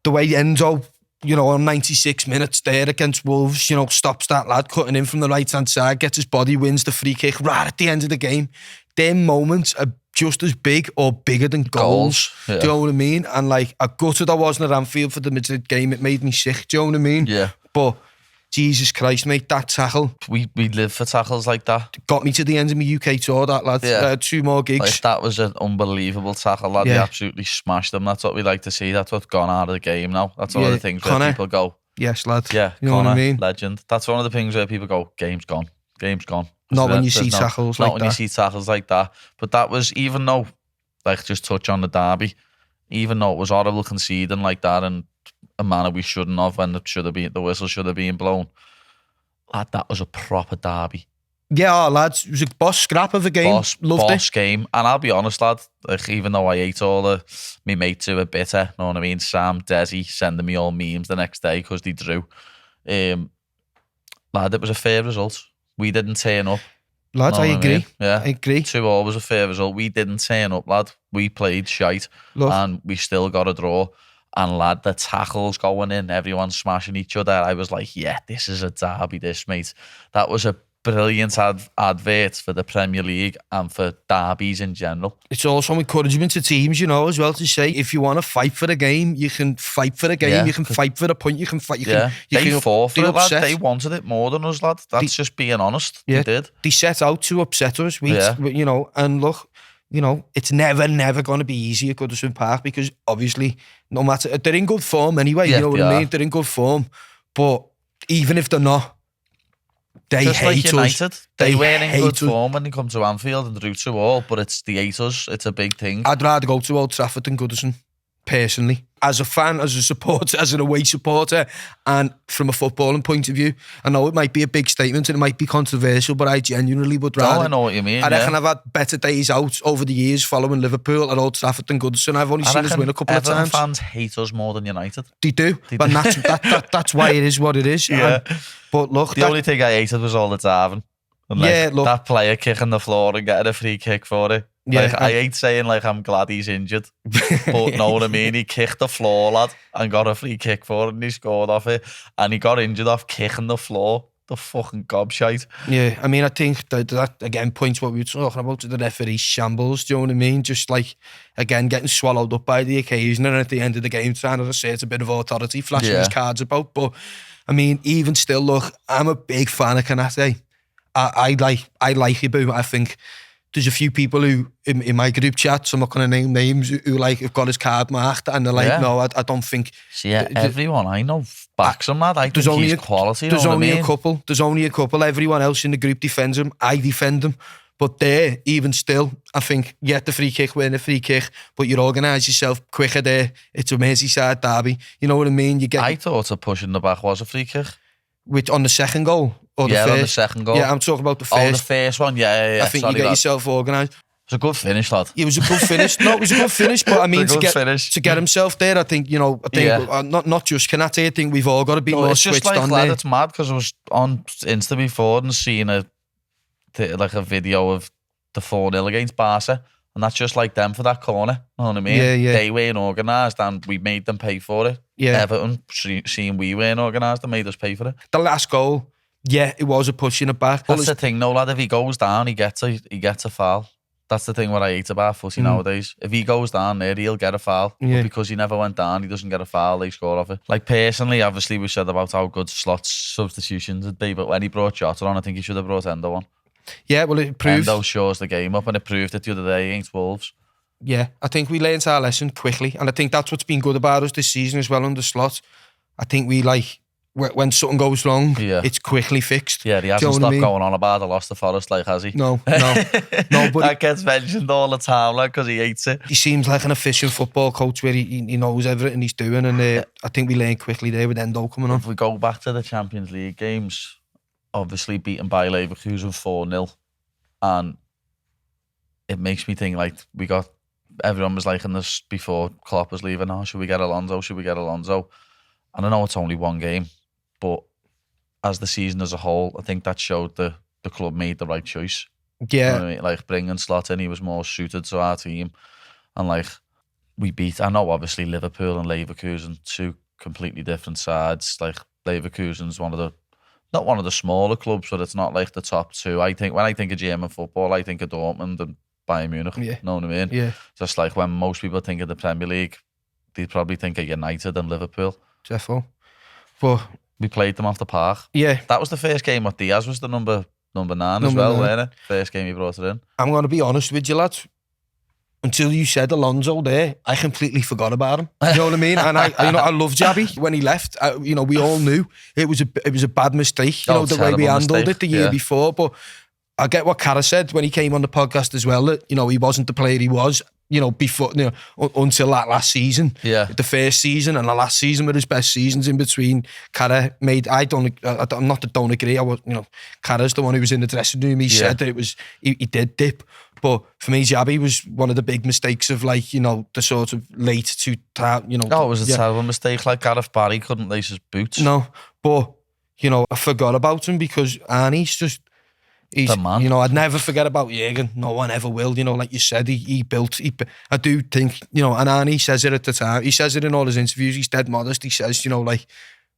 The way Enzo, you know, on 96 minutes there against Wolves, you know, stops that lad cutting in from the right-hand side, gets his body, wins the free kick right at the end of the game. Their moments are just as big or bigger than goals. Do you know what I mean? And like, I gutted I wasn't at Anfield for the Madrid game. It made me sick. Do you know what I mean? Yeah. But Jesus Christ, mate, that tackle. We live for tackles like that. Got me to the end of my UK tour, that lad. Yeah. 2 more gigs. Like, that was an unbelievable tackle, lad. He absolutely smashed them. That's what we like to see. That's what's gone out of the game now. That's one of the things where people go, yes, lad. Yeah, you know Conor, what I mean? legend. That's one of the things where people go, game's gone. Game's gone. Not when you see tackles like that. Not when you see tackles like that. But that was, even though, like, just touch on the derby, even though it was horrible conceding like that and a manner we shouldn't have when the whistle should have been blown, lad, that was a proper derby. Yeah, lads, it was a boss scrap of a game. Boss game. And I'll be honest, lad, like, even though I ate all my mates who were bitter, know what I mean? Sam, Desi, sending me all memes the next day because they drew. Lad, it was a fair result. We didn't turn up. Lads, I agree. mean? Yeah. I agree. 2-2 was a fair result. We didn't turn up, lad. We played shite. And we still got a draw. And, lad, the tackles going in, everyone smashing each other. I was like, yeah, this is a derby, this, mate. That was a brilliant advert for the Premier League and for derbies in general. It's also encouragement to teams, as well, to say, if you want to fight for the game, you can fight for the game, you can fight for the point, you can fight. They fought for it, lad. They wanted it more than us, lad. That's just being honest. They did. They set out to upset us, and look, it's never going to be easy at Goodison Park because obviously, no matter, they're in good form anyway, you know what I mean? They're in good form, but even if they're not, they just hate like United. us. They weren't in good form when they come to Anfield and drew 2-2, but they hate us. It's a big thing. I'd rather go to Old Trafford than Goodison, personally. As a fan, as a supporter, as an away supporter, and from a footballing point of view, I know it might be a big statement and it might be controversial, but I genuinely would rather. I know what you mean. I reckon I've had better days out over the years following Liverpool at Old Trafford than Goodison. I've only seen us win a couple of times. Everton fans hate us more than United. They do. But that's why it is what it is. Yeah. But look, the only thing I hated was all the diving. And that player kicking the floor and getting a free kick for it. Yeah, I hate saying I'm glad he's injured, but know what I mean? He kicked the floor, lad, and got a free kick for it and he scored off it. And he got injured off kicking the floor. The fucking gobshite. Yeah, I mean, I think that again points what we were talking about, the referee shambles, do you know what I mean? Just again, getting swallowed up by the occasion and at the end of the game trying to assert a bit of authority, flashing his cards about. But, I mean, even still, look, I'm a big fan of Canate. I like it, but I think there's a few people who, in my group chat, so I'm not going to name names, who have got his card marked and they're like, no, I don't think... See, everyone I know backs him, lad. I think he's quality. There's only a couple. There's only a couple. Everyone else in the group defends him. I defend him. But there, even still, I think, get the free kick, win the free kick, but you organise yourself quicker there. It's a Merseyside derby. You know what I mean? I thought a push in the back was a free kick. On the second goal? Or the first? On the second goal. Yeah, I'm talking about the first. Oh, the first one, yeah. I think you get yourself organised. It was a good finish, lad. It was a good finish. No, it was a good finish, but I mean, to get himself there, I think, not just Canate, I think we've all got to be more switched on lad, there. It's mad because I was on Insta before and seeing a video of the 4-0 against Barca, and that's just like them for that corner, you know what I mean? Yeah. They weren't organised and we made them pay for it. Yeah. Everton, seeing we weren't organised and made us pay for it. The last goal, yeah, it was a push in the back. That's the thing, no, lad, if he goes down, he gets a foul. That's the thing what I hate about footy nowadays. If he goes down there, he'll get a foul. Yeah. But because he never went down, he doesn't get a foul, they score off it. Like, personally, obviously, we said about how good Slot's substitutions would be, but when he brought Jota on, I think he should have brought Endo on. Yeah, well, it proved... Endo shows the game up, and it proved it the other day against Wolves. Yeah, I think we learned our lesson quickly, and I think that's what's been good about us this season as well under Slot. I think we, when something goes wrong, it's quickly fixed. Yeah, he hasn't stopped going on about the loss to Forest, has he? No. But that gets mentioned all the time, because he hates it. He seems like an efficient football coach where he knows everything he's doing, and I think we learned quickly there with Endo coming on. If we go back to the Champions League games, obviously beaten by Leverkusen 4-0, and it makes me think, everyone was in this before Klopp was leaving, should we get Alonso? And I know it's only one game, but as the season as a whole, I think that showed the club made the right choice. Yeah. You know what I mean? Bringing Slot in, he was more suited to our team. And we beat, I know obviously Liverpool and Leverkusen, two completely different sides. Leverkusen's not one of the smaller clubs, but it's not the top two. When I think of German football, I think of Dortmund and Bayern Munich. Yeah. Know what I mean? Yeah. Just when most people think of the Premier League, they probably think of United and Liverpool. Defo. But We played them off the park. Yeah. That was the first game where Diaz was the number 9 as well, wasn't it? First game you brought it in. I'm going to be honest with you, lads. Until you said Alonso there, I completely forgot about him. You know what I mean? And I love Jabby. When he left, we all knew it was a bad mistake. The way we handled it the year before. But I get what Cara said when he came on the podcast as well. That he wasn't the player he was. Before until that last season, the first season and the last season were his best seasons in between. Cara made. I'm not that don't agree. Cara's the one who was in the dressing room. He said that it was he did dip, but for me, Jabby was one of the big mistakes of the sort of late to it was a terrible mistake. Like Gareth Barry couldn't lace his boots. No, but I forgot about him because Arnie's just. He's, I'd never forget about Jurgen. No one ever will. Like you said, he built. I do think, and Arnie says it at the time. He says it in all his interviews. He's dead modest. He says,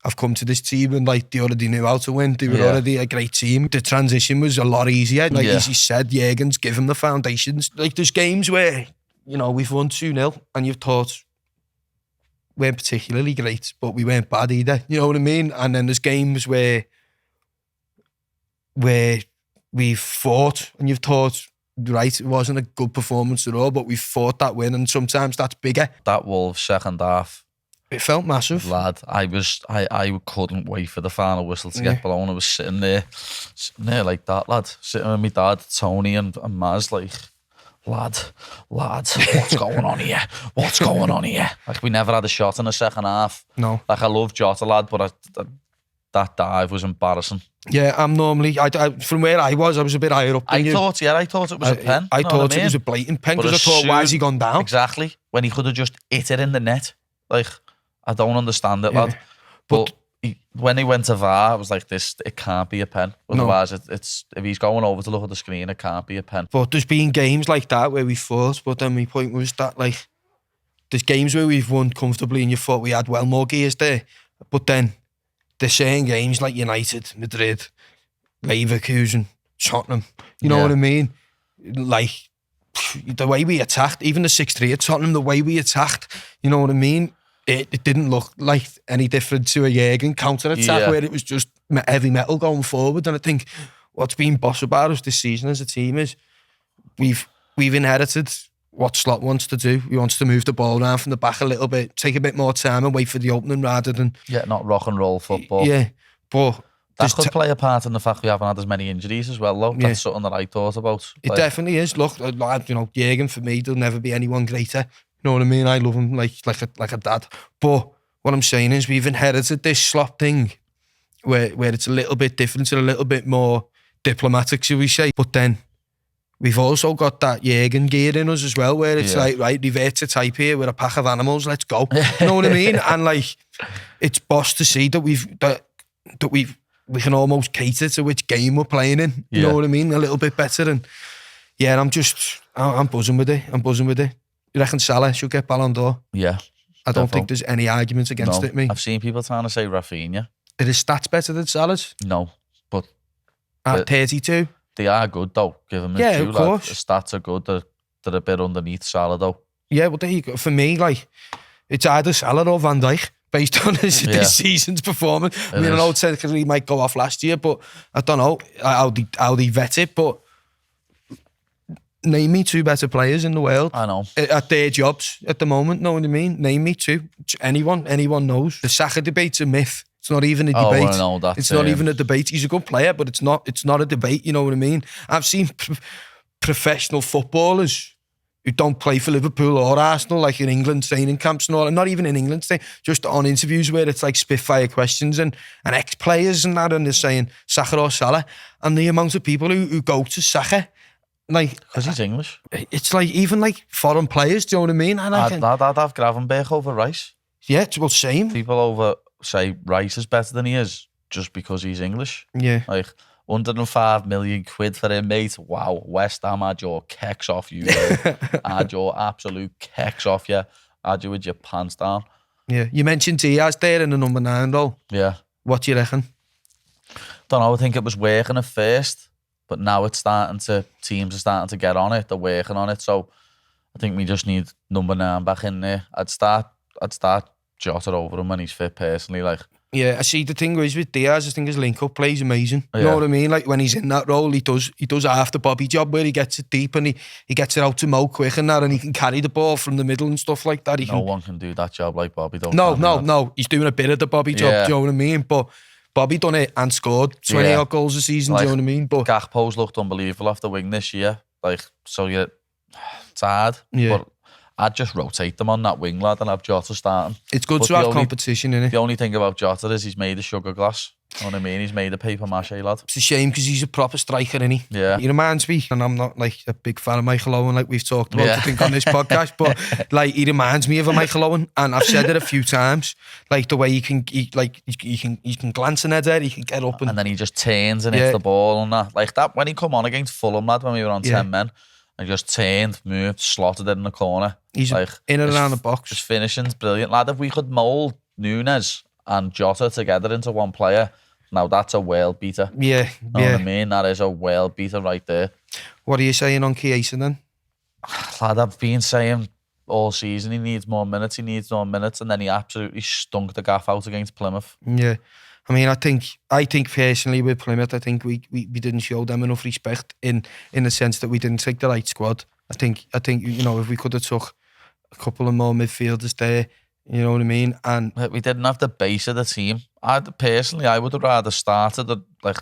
I've come to this team and they already knew how to win. They were already a great team. The transition was a lot easier. As he said, Jurgen's given the foundations. There's games where, we've won 2-0 and you've thought, weren't particularly great, but we weren't bad either. You know what I mean? And then there's games where we've fought and you've thought, right, it wasn't a good performance at all, but we fought that win and sometimes that's bigger. That Wolves second half. It felt massive. Lad, I couldn't wait for the final whistle to get blown. I was sitting there like that, lad. Sitting with my dad, Tony and Maz, like, lad, what's going on here? What's going on here? Like, we never had a shot in the second half. No. Like, I love Jota, lad, but that dive was embarrassing. Yeah, I'm normally, from where I was a bit higher up than you. I thought it was a pen. I thought it was a blatant pen because I thought, why has he gone down? Exactly. When he could have just hit it in the net. Like, I don't understand it, lad. But when he went to VAR, I was like, it can't be a pen. Otherwise, it's if he's going over to look at the screen, it can't be a pen. But there's been games like that where we fought, but then my point was that, like, there's games where we've won comfortably and you thought we had well more gears there. But then, there's certain games like United, Madrid, Leverkusen, Tottenham. You know what I mean? Like, the way we attacked, even the 6-3 at Tottenham, the way we attacked, you know what I mean? It didn't look like any different to a Jurgen counter-attack where it was just heavy metal going forward. And I think what's been boss about us this season as a team is we've inherited what Slot wants to do. He wants to move the ball around from the back a little bit, take a bit more time and wait for the opening rather than... Yeah, not rock and roll football. Yeah, but... That could play a part in the fact we haven't had as many injuries as well, though. That's something that I thought about. It definitely is. Look, Jurgen, for me, there'll never be anyone greater. You know what I mean? I love him like a dad. But what I'm saying is we've inherited this Slot thing where it's a little bit different and a little bit more diplomatic, shall we say. But then we've also got that Jurgen gear in us as well, where it's like, right, revert to type here, we're a pack of animals, let's go. You know what I mean? And like, it's boss to see that we can almost cater to which game we're playing in. You know what I mean? A little bit better. And yeah, I'm buzzing with it. You reckon Salah should get Ballon d'Or? Yeah. I don't think there's any arguments against it, me. I've seen people trying to say Rafinha. Are his stats better than Salah's? No, but... At 32? They are good, though. Give him a of course. The stats are good. They're a bit underneath Salah, though. Yeah, well, there you go. For me, like, it's either Salah or Van Dijk, based on this season's performance. I know technically he might go off last year, but I don't know how they vet it, but name me two better players in the world. I know. At their jobs at the moment, know what I mean? Name me two. Anyone knows. The Saka debate's a myth. It's not even a debate. I know that. It's not even a debate. He's a good player, but it's not a debate, you know what I mean? I've seen professional footballers who don't play for Liverpool or Arsenal, like in England training camps and all, and not even in England, just on interviews where it's like spitfire questions and ex-players and that, and they're saying Saka or Salah, and the amount of people who go to Saka, like... Because he's English. It's like, even like foreign players, do you know what I mean? And I'd have Gravenberch over Rice. Yeah, well, same. People say Rice is better than he is just because he's English. Yeah. Like, 105 million quid for him, mate. Wow, West Ham had your kecks off you. Had your absolute kecks off you. Had you with your pants down. Yeah. You mentioned Diaz there in the number 9 role. Yeah. What do you reckon? Don't know. I think it was working at first, but now teams are starting to get on it. They're working on it. So I think we just need number 9 back in there. I'd start Jota over him when he's fit personally. Like, Yeah, I see the thing is with Diaz, I think his link-up play is amazing. You know what I mean? Like, when he's in that role, he does half the Bobby job where he gets it deep and he gets it out to Mo quick and that, and he can carry the ball from the middle and stuff like that. No one can do that job like Bobby, don't No. He's doing a bit of the Bobby job, do you know what I mean? But Bobby done it and scored 20-odd goals a season, do you know what I mean? But Gakpo's looked unbelievable off the wing this year. Like, so it's hard. Yeah. But I'd just rotate them on that wing, lad, and have Jota starting. It's good to have competition, innit? The only thing about Jota is he's made a sugar glass. You know what I mean? He's made a paper mache, lad. It's a shame because he's a proper striker, isn't he? Yeah. He reminds me, and I'm not like a big fan of Mikel Owen, like we've talked about, I think, on this podcast, but like he reminds me of a Mikel Owen, and I've said it a few times. Like the way he can glance an header, he can get up and then he just turns and hits the ball and that. Like that when he come on against Fulham, lad, when we were on 10 men. And just turned, moved, slotted it in the corner. He's like in and around the box. His finishing's brilliant. Lad, if we could mould Nuñez and Jota together into one player, now that's a world beater. Yeah, know what I mean? That is a world beater right there. What are you saying on Chiesa then? Lad, I've been saying all season he needs more minutes, and then he absolutely stunk the gaff out against Plymouth. Yeah. I mean, I think personally with Plymouth, I think we didn't show them enough respect in the sense that we didn't take the right squad. I think you know, if we could have took a couple of more midfielders there, you know what I mean? And we didn't have the base of the team. I would have rather started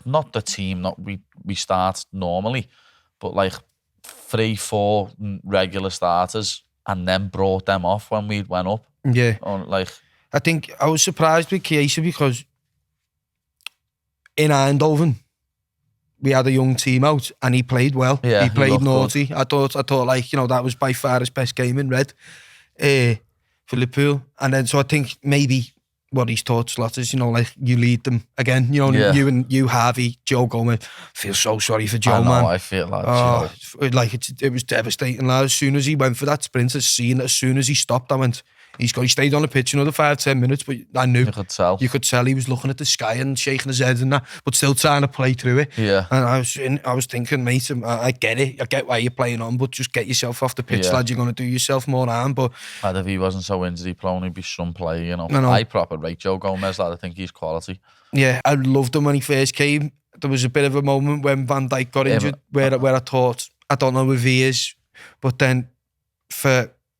not the team, not we start normally, but like 3-4 regular starters and then brought them off when we went up. Yeah. I think I was surprised with Chiesa because in Eindhoven, we had a young team out and he played well. Yeah, he played naughty. Good. I thought like, you know, that was by far his best game in red for Liverpool. And then, so I think maybe what he's taught Slot is, you know, like you lead them again. You know, you Harvey, Joe Gomez. Feel so sorry for Joe, man. I feel like it was devastating. Like, as soon as he went for that sprint, as soon as he stopped, I went, he stayed on the pitch another 5-10 minutes, but I knew you could tell he was looking at the sky and shaking his head and that, but still trying to play through it. Yeah. And I was thinking, mate, I get it. I get why you're playing on, but just get yourself off the pitch, lad. You're going to do yourself more harm. But if he wasn't so injury prone, he'd be some play, you know. I proper rate Joe Gomez, lad. I think he's quality. Yeah, I loved him when he first came. There was a bit of a moment when Van Dijk got injured where I thought, I don't know if he is, but then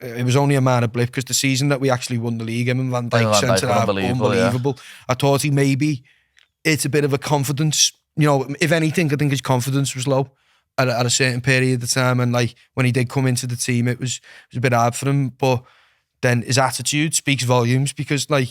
it was only a minor blip because the season that we actually won the league, him and Van Dijk centre-half, unbelievable. Yeah. I thought it's a bit of a confidence. You know, if anything, I think his confidence was low at a certain period of time, and like when he did come into the team, it was a bit hard for him. But then his attitude speaks volumes because, like,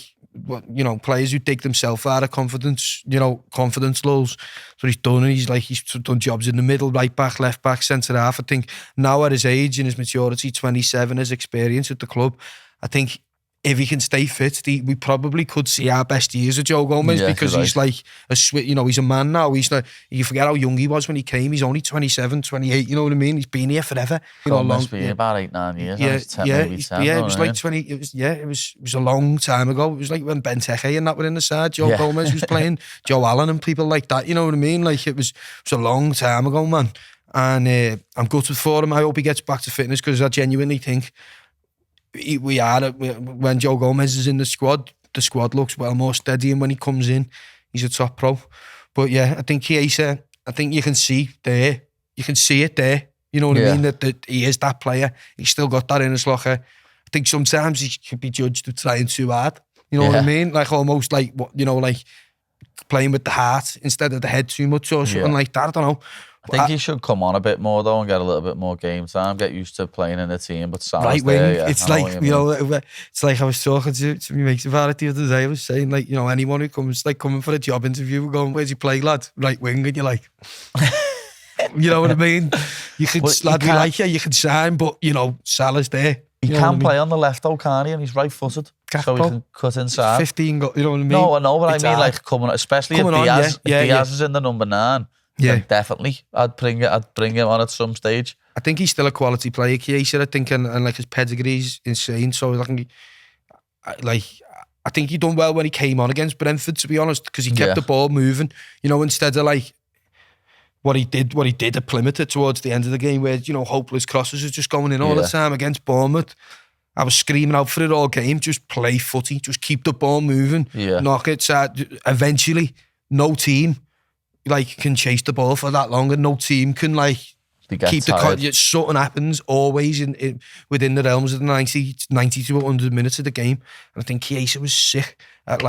you know, players who dig themselves out of confidence, you know, confidence lulls. So he's done, and he's done jobs in the middle, right back, left back, centre half. I think now at his age and his maturity, 27, his experience at the club, I think if he can stay fit, we probably could see our best years of Joe Gomez because he's like he's a man now. He's like, you forget how young he was when he came. He's only 27, 28. You know what I mean? He's been here forever. Must be about 8-9 years. It was like 20. It was a long time ago. It was like when Benteke and that were in the side. Joe Gomez was playing, Joe Allen and people like that. You know what I mean? Like it was a long time ago, man. And I'm gutted for him. I hope he gets back to fitness because I genuinely think. When Joe Gomez is in the squad looks well more steady, and when he comes in, he's a top pro. But yeah, I think Chiesa, I think you can see it there. You know what I mean? That he is that player. He's still got that in his locker. I think sometimes he could be judged of trying too hard. You know what I mean? Like almost like like playing with the heart instead of the head too much or something like that. I don't know. I think he should come on a bit more though and get a little bit more game time, get used to playing in the team. But Salah's right wing, there, it's like it's like I was talking to my mates about it the other day. I was saying, like, you know, anyone who comes coming for a job interview, we're going, where's he play, lad? Right wing, and you're like, you know what I mean? You can you can sign, but you know, Salah's there. He can play on the left though, can't he? And he's right-footed, Gakpo, so he can cut inside. 15, you know what I mean? No, I know, but I mean, like coming, especially if Diaz. Diaz is in the number 9. Yeah, definitely. I'd bring him on at some stage. I think he's still a quality player, Chiesa. I think, and like his pedigree's insane. So I think he done well when he came on against Brentford, to be honest, because he kept the ball moving. You know, instead of like what he did at Plymouth towards the end of the game, where, you know, hopeless crosses are just going in all the time against Bournemouth. I was screaming out for it all game. Just play footy. Just keep the ball moving. Yeah. Knock it. Eventually, no team can chase the ball for that long, and no team can keep the something happens always within the realms of the 90 to 100 minutes of the game. And I think Chiesa was sick at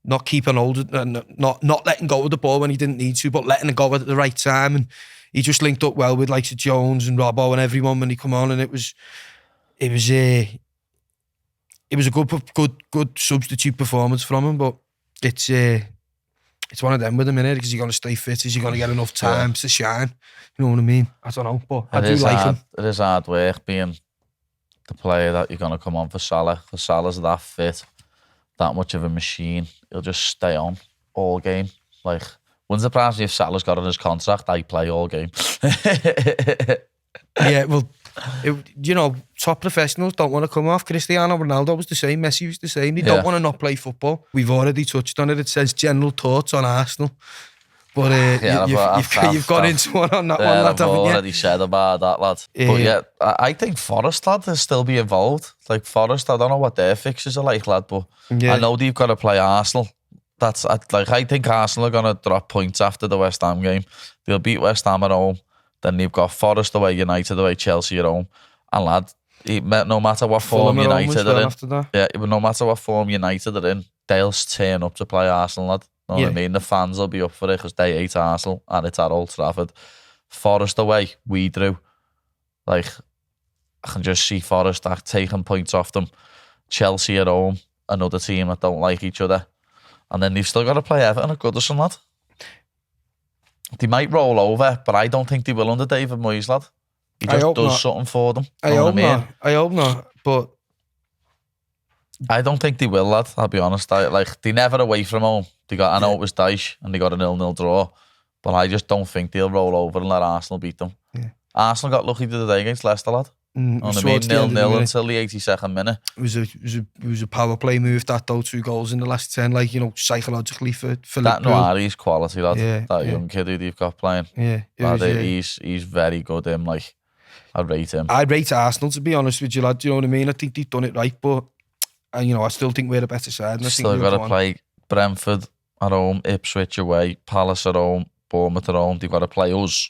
not keeping hold and not letting go of the ball when he didn't need to, but letting it go at the right time. And he just linked up well with Jones and Robbo and everyone when he come on, and it was a good substitute performance from him. But it's one of them with him in it, because you're going to stay fit, is you're going to get enough time to shine. You know what I mean? I don't know, but I do like him. It is hard work being the player that you're going to come on for Salah, because Salah's that fit, that much of a machine. He'll just stay on all game. Wouldn't surprise me if Salah's got on his contract, I play all game. Yeah, well, top professionals don't want to come off. Cristiano Ronaldo was the same. Messi was the same. They don't want to not play football. We've already touched on it. It says general thoughts on Arsenal. But you've got into one on that one, lad, haven't you? I've already said about that, lad. But yeah, I think Forest, lad, will still be involved. Forest, I don't know what their fixtures are like, lad, but I know they've got to play Arsenal. I think Arsenal are going to drop points after the West Ham game. They'll beat West Ham at home. Then they've got Forest away, United away, Chelsea at home. And lad, no matter what form United are in, no matter what form United are in, they'll turn up to play Arsenal, lad. You know what I mean? The fans will be up for it because they hate Arsenal and it's at Old Trafford. Forest away, we drew. I can just see Forest taking points off them. Chelsea at home, another team that don't like each other. And then they've still got to play Everton at Goodison, lad. They might roll over, but I don't think they will under David Moyes, lad. He just does something for them. I hope not. But I don't think they will, lad. I'll be honest. They never away from home. I know it was Dyche and they got a 0-0 draw, but I just don't think they'll roll over and let Arsenal beat them. Yeah. Arsenal got lucky the other day against Leicester, lad. 0-0 until the 82nd minute. It was a power play move, that though, 2 goals in the last 10, psychologically for that Noiri's quality, lad. That young kid who they've got playing. Yeah. He's very good, I rate him. I'd rate Arsenal, to be honest with you, lad. Do you know what I mean? I think they've done it right, but I still think we're a better side. And still got to play Brentford at home, Ipswich away, Palace at home, Bournemouth at home. They've got to play us.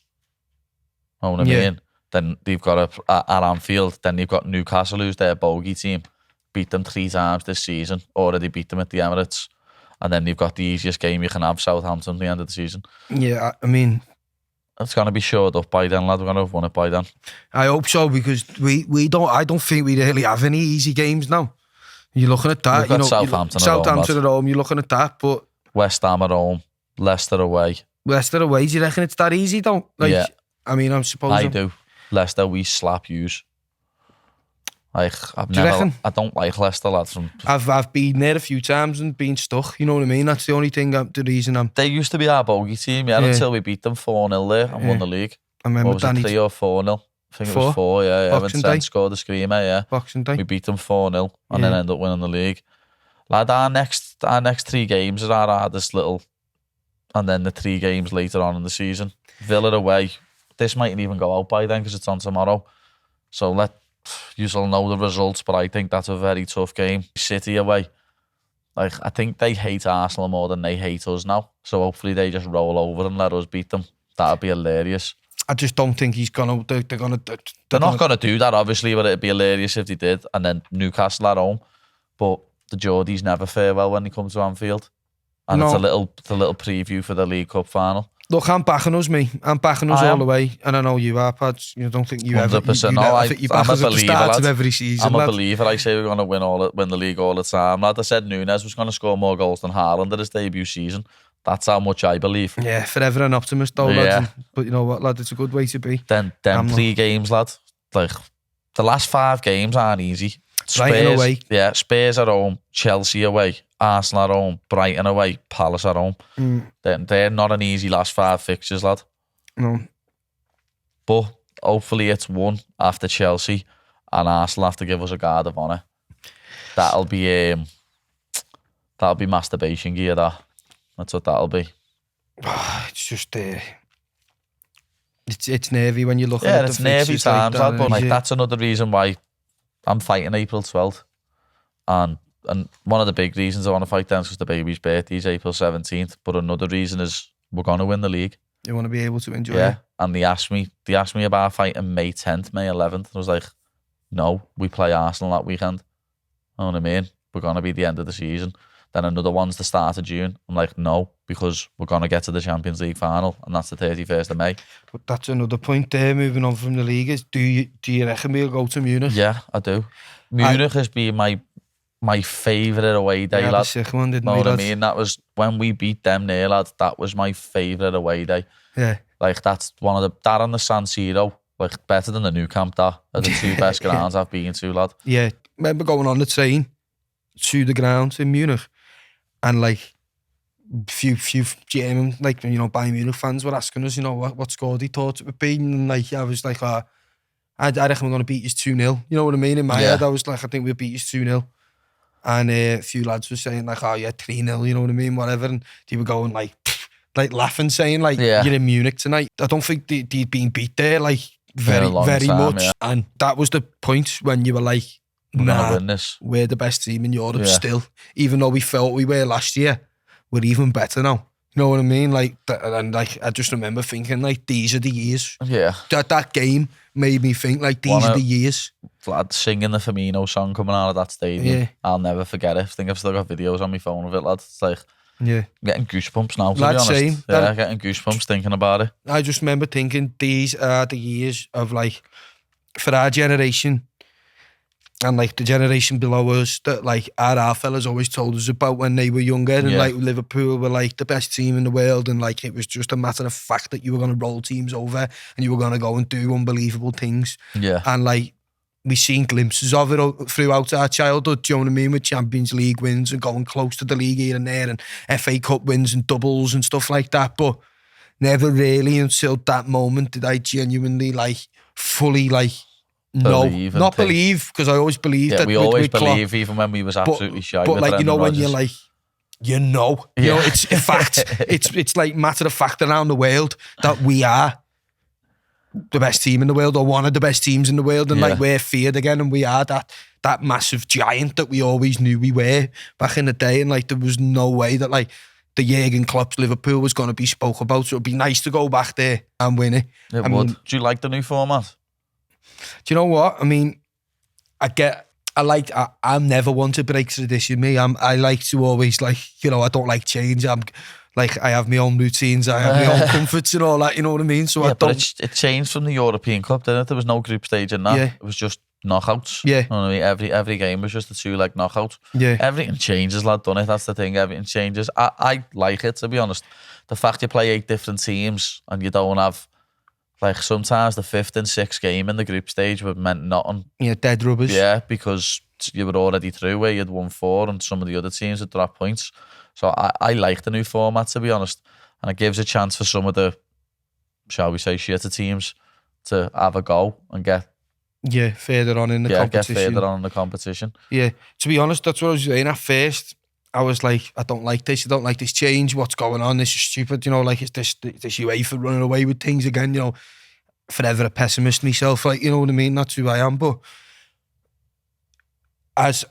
You know what I mean? Then they've got at Anfield. Then they've got Newcastle, who's their bogey team. Beat them 3 times this season. Already beat them at the Emirates. And then they've got the easiest game you can have, Southampton, at the end of the season. Yeah, I mean, it's going to be shored up by then, lad. We're going to have won it by then. I hope so, because I don't think we really have any easy games now. You're looking at that. Southampton at home. You're looking at that, but West Ham at home, Leicester away. Do you reckon it's that easy, though? Yeah. I mean, I'm supposed I do. Leicester, we slap yous. I don't like Leicester, lads. I've been there a few times and been stuck. You know what I mean? That's the only thing. The reason I'm. They used to be our bogey team, until we beat them 4-0 there and won the league. I remember was it 3 or 4-0? I think it was 4. Yeah. When Trent scored the screamer. Yeah. Boxing Day. We beat them 4-0 and then ended up winning the league. Lad, our next 3 games are our hardest little, and then the 3 games later on in the season. Villa away. This mightn't even go out by then because it's on tomorrow. So you'll know the results, but I think that's a very tough game. City away. I think they hate Arsenal more than they hate us now. So hopefully they just roll over and let us beat them. That'd be hilarious. I just don't think they're not going to do that, obviously, but it'd be hilarious if they did. And then Newcastle at home. But the Geordies never fare well when they come to Anfield. And it's a little preview for the League Cup final. Look, I'm backing us, mate. I'm backing us all the way. And I know you are, Pads. You don't think you 100%. You back us at the start of every season, I'm a believer. I say we're going to win the league all the time. Lad, I said Nuñez was going to score more goals than Haaland at his debut season. That's how much I believe. Yeah, forever an optimist though, lad. But you know what, lad, it's a good way to be. Then 3 games, lad. The last 5 games aren't easy. Brighton away. Yeah, Spurs at home, Chelsea away, Arsenal at home, Brighton away, Palace at home. They're not an easy last 5 fixtures, lad. No. But hopefully it's 1 after Chelsea and Arsenal have to give us a guard of honour. That'll be masturbation gear, that. That's what that'll be. It's just it's nervy when you look at it. Yeah, it's nervy times, lad, but that's another reason why I'm fighting April 12th. And one of the big reasons I want to fight then is because the baby's birthday is April 17th. But another reason is we're going to win the league. You want to be able to enjoy it. Yeah, and they asked me about fighting May 10th, May 11th. And I was like, no, we play Arsenal that weekend. You know what I mean? We're going to be the end of the season. Then another one's the start of June. I'm like, no, because we're going to get to the Champions League final, and that's the 31st of May. But that's another point there, moving on from the league, is do you reckon we'll go to Munich? Yeah, I do. Munich has been my favourite away day, lad. The sick one, didn't know we, what I lad? mean? That was when we beat them there, lad. That was my favourite away day. Yeah. Like, that's one of that and the San Siro, like, better than the new camp, that are the two best grounds I've been to, lad. Yeah. Remember going on the train to the ground in Munich, and like few German, like, you know, Bayern Munich fans were asking us, you know, what score they thought it would be, and like I was like, I reckon we're going to beat you 2-0. You know what I mean? In my head, I was like, I think we'll beat you 2-0. And a few lads were saying like, oh yeah, 3-0, you know what I mean, whatever. And they were going like laughing, saying like, you're in Munich tonight. I don't think they'd been beat there like very time, much. Yeah. And that was the point when you were like, nah, we're the best team in Europe still. Even though we felt we were last year, we're even better now. You know what I mean? Like, and like, I just remember thinking like, these are the years. Yeah. That game made me think like, these are the years. Lad, singing the Firmino song coming out of that stadium. Yeah. I'll never forget it. I think I've still got videos on my phone of it, lad. It's like, I'm getting goosebumps now, to be honest. Same. Yeah, getting goosebumps thinking about it. I just remember thinking, these are the years of like, for our generation, and like the generation below us, that like our fellas always told us about when they were younger, and like Liverpool were like the best team in the world, and like it was just a matter of fact that you were going to roll teams over and you were going to go and do unbelievable things. Yeah. And like we've seen glimpses of it throughout our childhood, do you know what I mean, with Champions League wins and going close to the league here and there, and FA Cup wins and doubles and stuff like that. But never really until that moment did I genuinely like fully like believe, because I always believed that we always Klopp, believe, even when we was absolutely shy. But like, you know, when you're like, you know, it's a fact. it's like matter of fact around the world that we are the best team in the world, or one of the best teams in the world, and like we're feared again, and we are that massive giant that we always knew we were back in the day, and like there was no way that like the Jurgen Klopp's Liverpool was going to be spoke about. So it'd be nice to go back there and win it. It would. Do you like the new format? Do you know what? I mean, I'm never one to break tradition. I like to always like, you know, I don't like change. I'm like, I have my own routines. I have my own comforts and all that, you know what I mean? So but it changed from the European Cup, didn't it? There was no group stage in that. Yeah. It was just knockouts. Yeah. You know what I mean? Every game was just a 2-leg knockout. Yeah. Everything changes, lad, doesn't it? That's the thing. Everything changes. I like it, to be honest. The fact you play 8 different teams and you don't have, like, sometimes the 5th and 6th game in the group stage would meant nothing. Yeah, dead rubbers. Yeah, because you were already through where you'd won 4 and some of the other teams had dropped points. So I like the new format, to be honest. And it gives a chance for some of the, shall we say, shitter teams to have a go and get further on in the competition. Get further on in the competition. Yeah, to be honest, that's what I was saying at first. I was like, I don't like this. I don't like this change. What's going on? This is stupid. You know, like, it's this UEFA running away with things again. You know, forever a pessimist myself. Like, you know what I mean? That's who I am. But as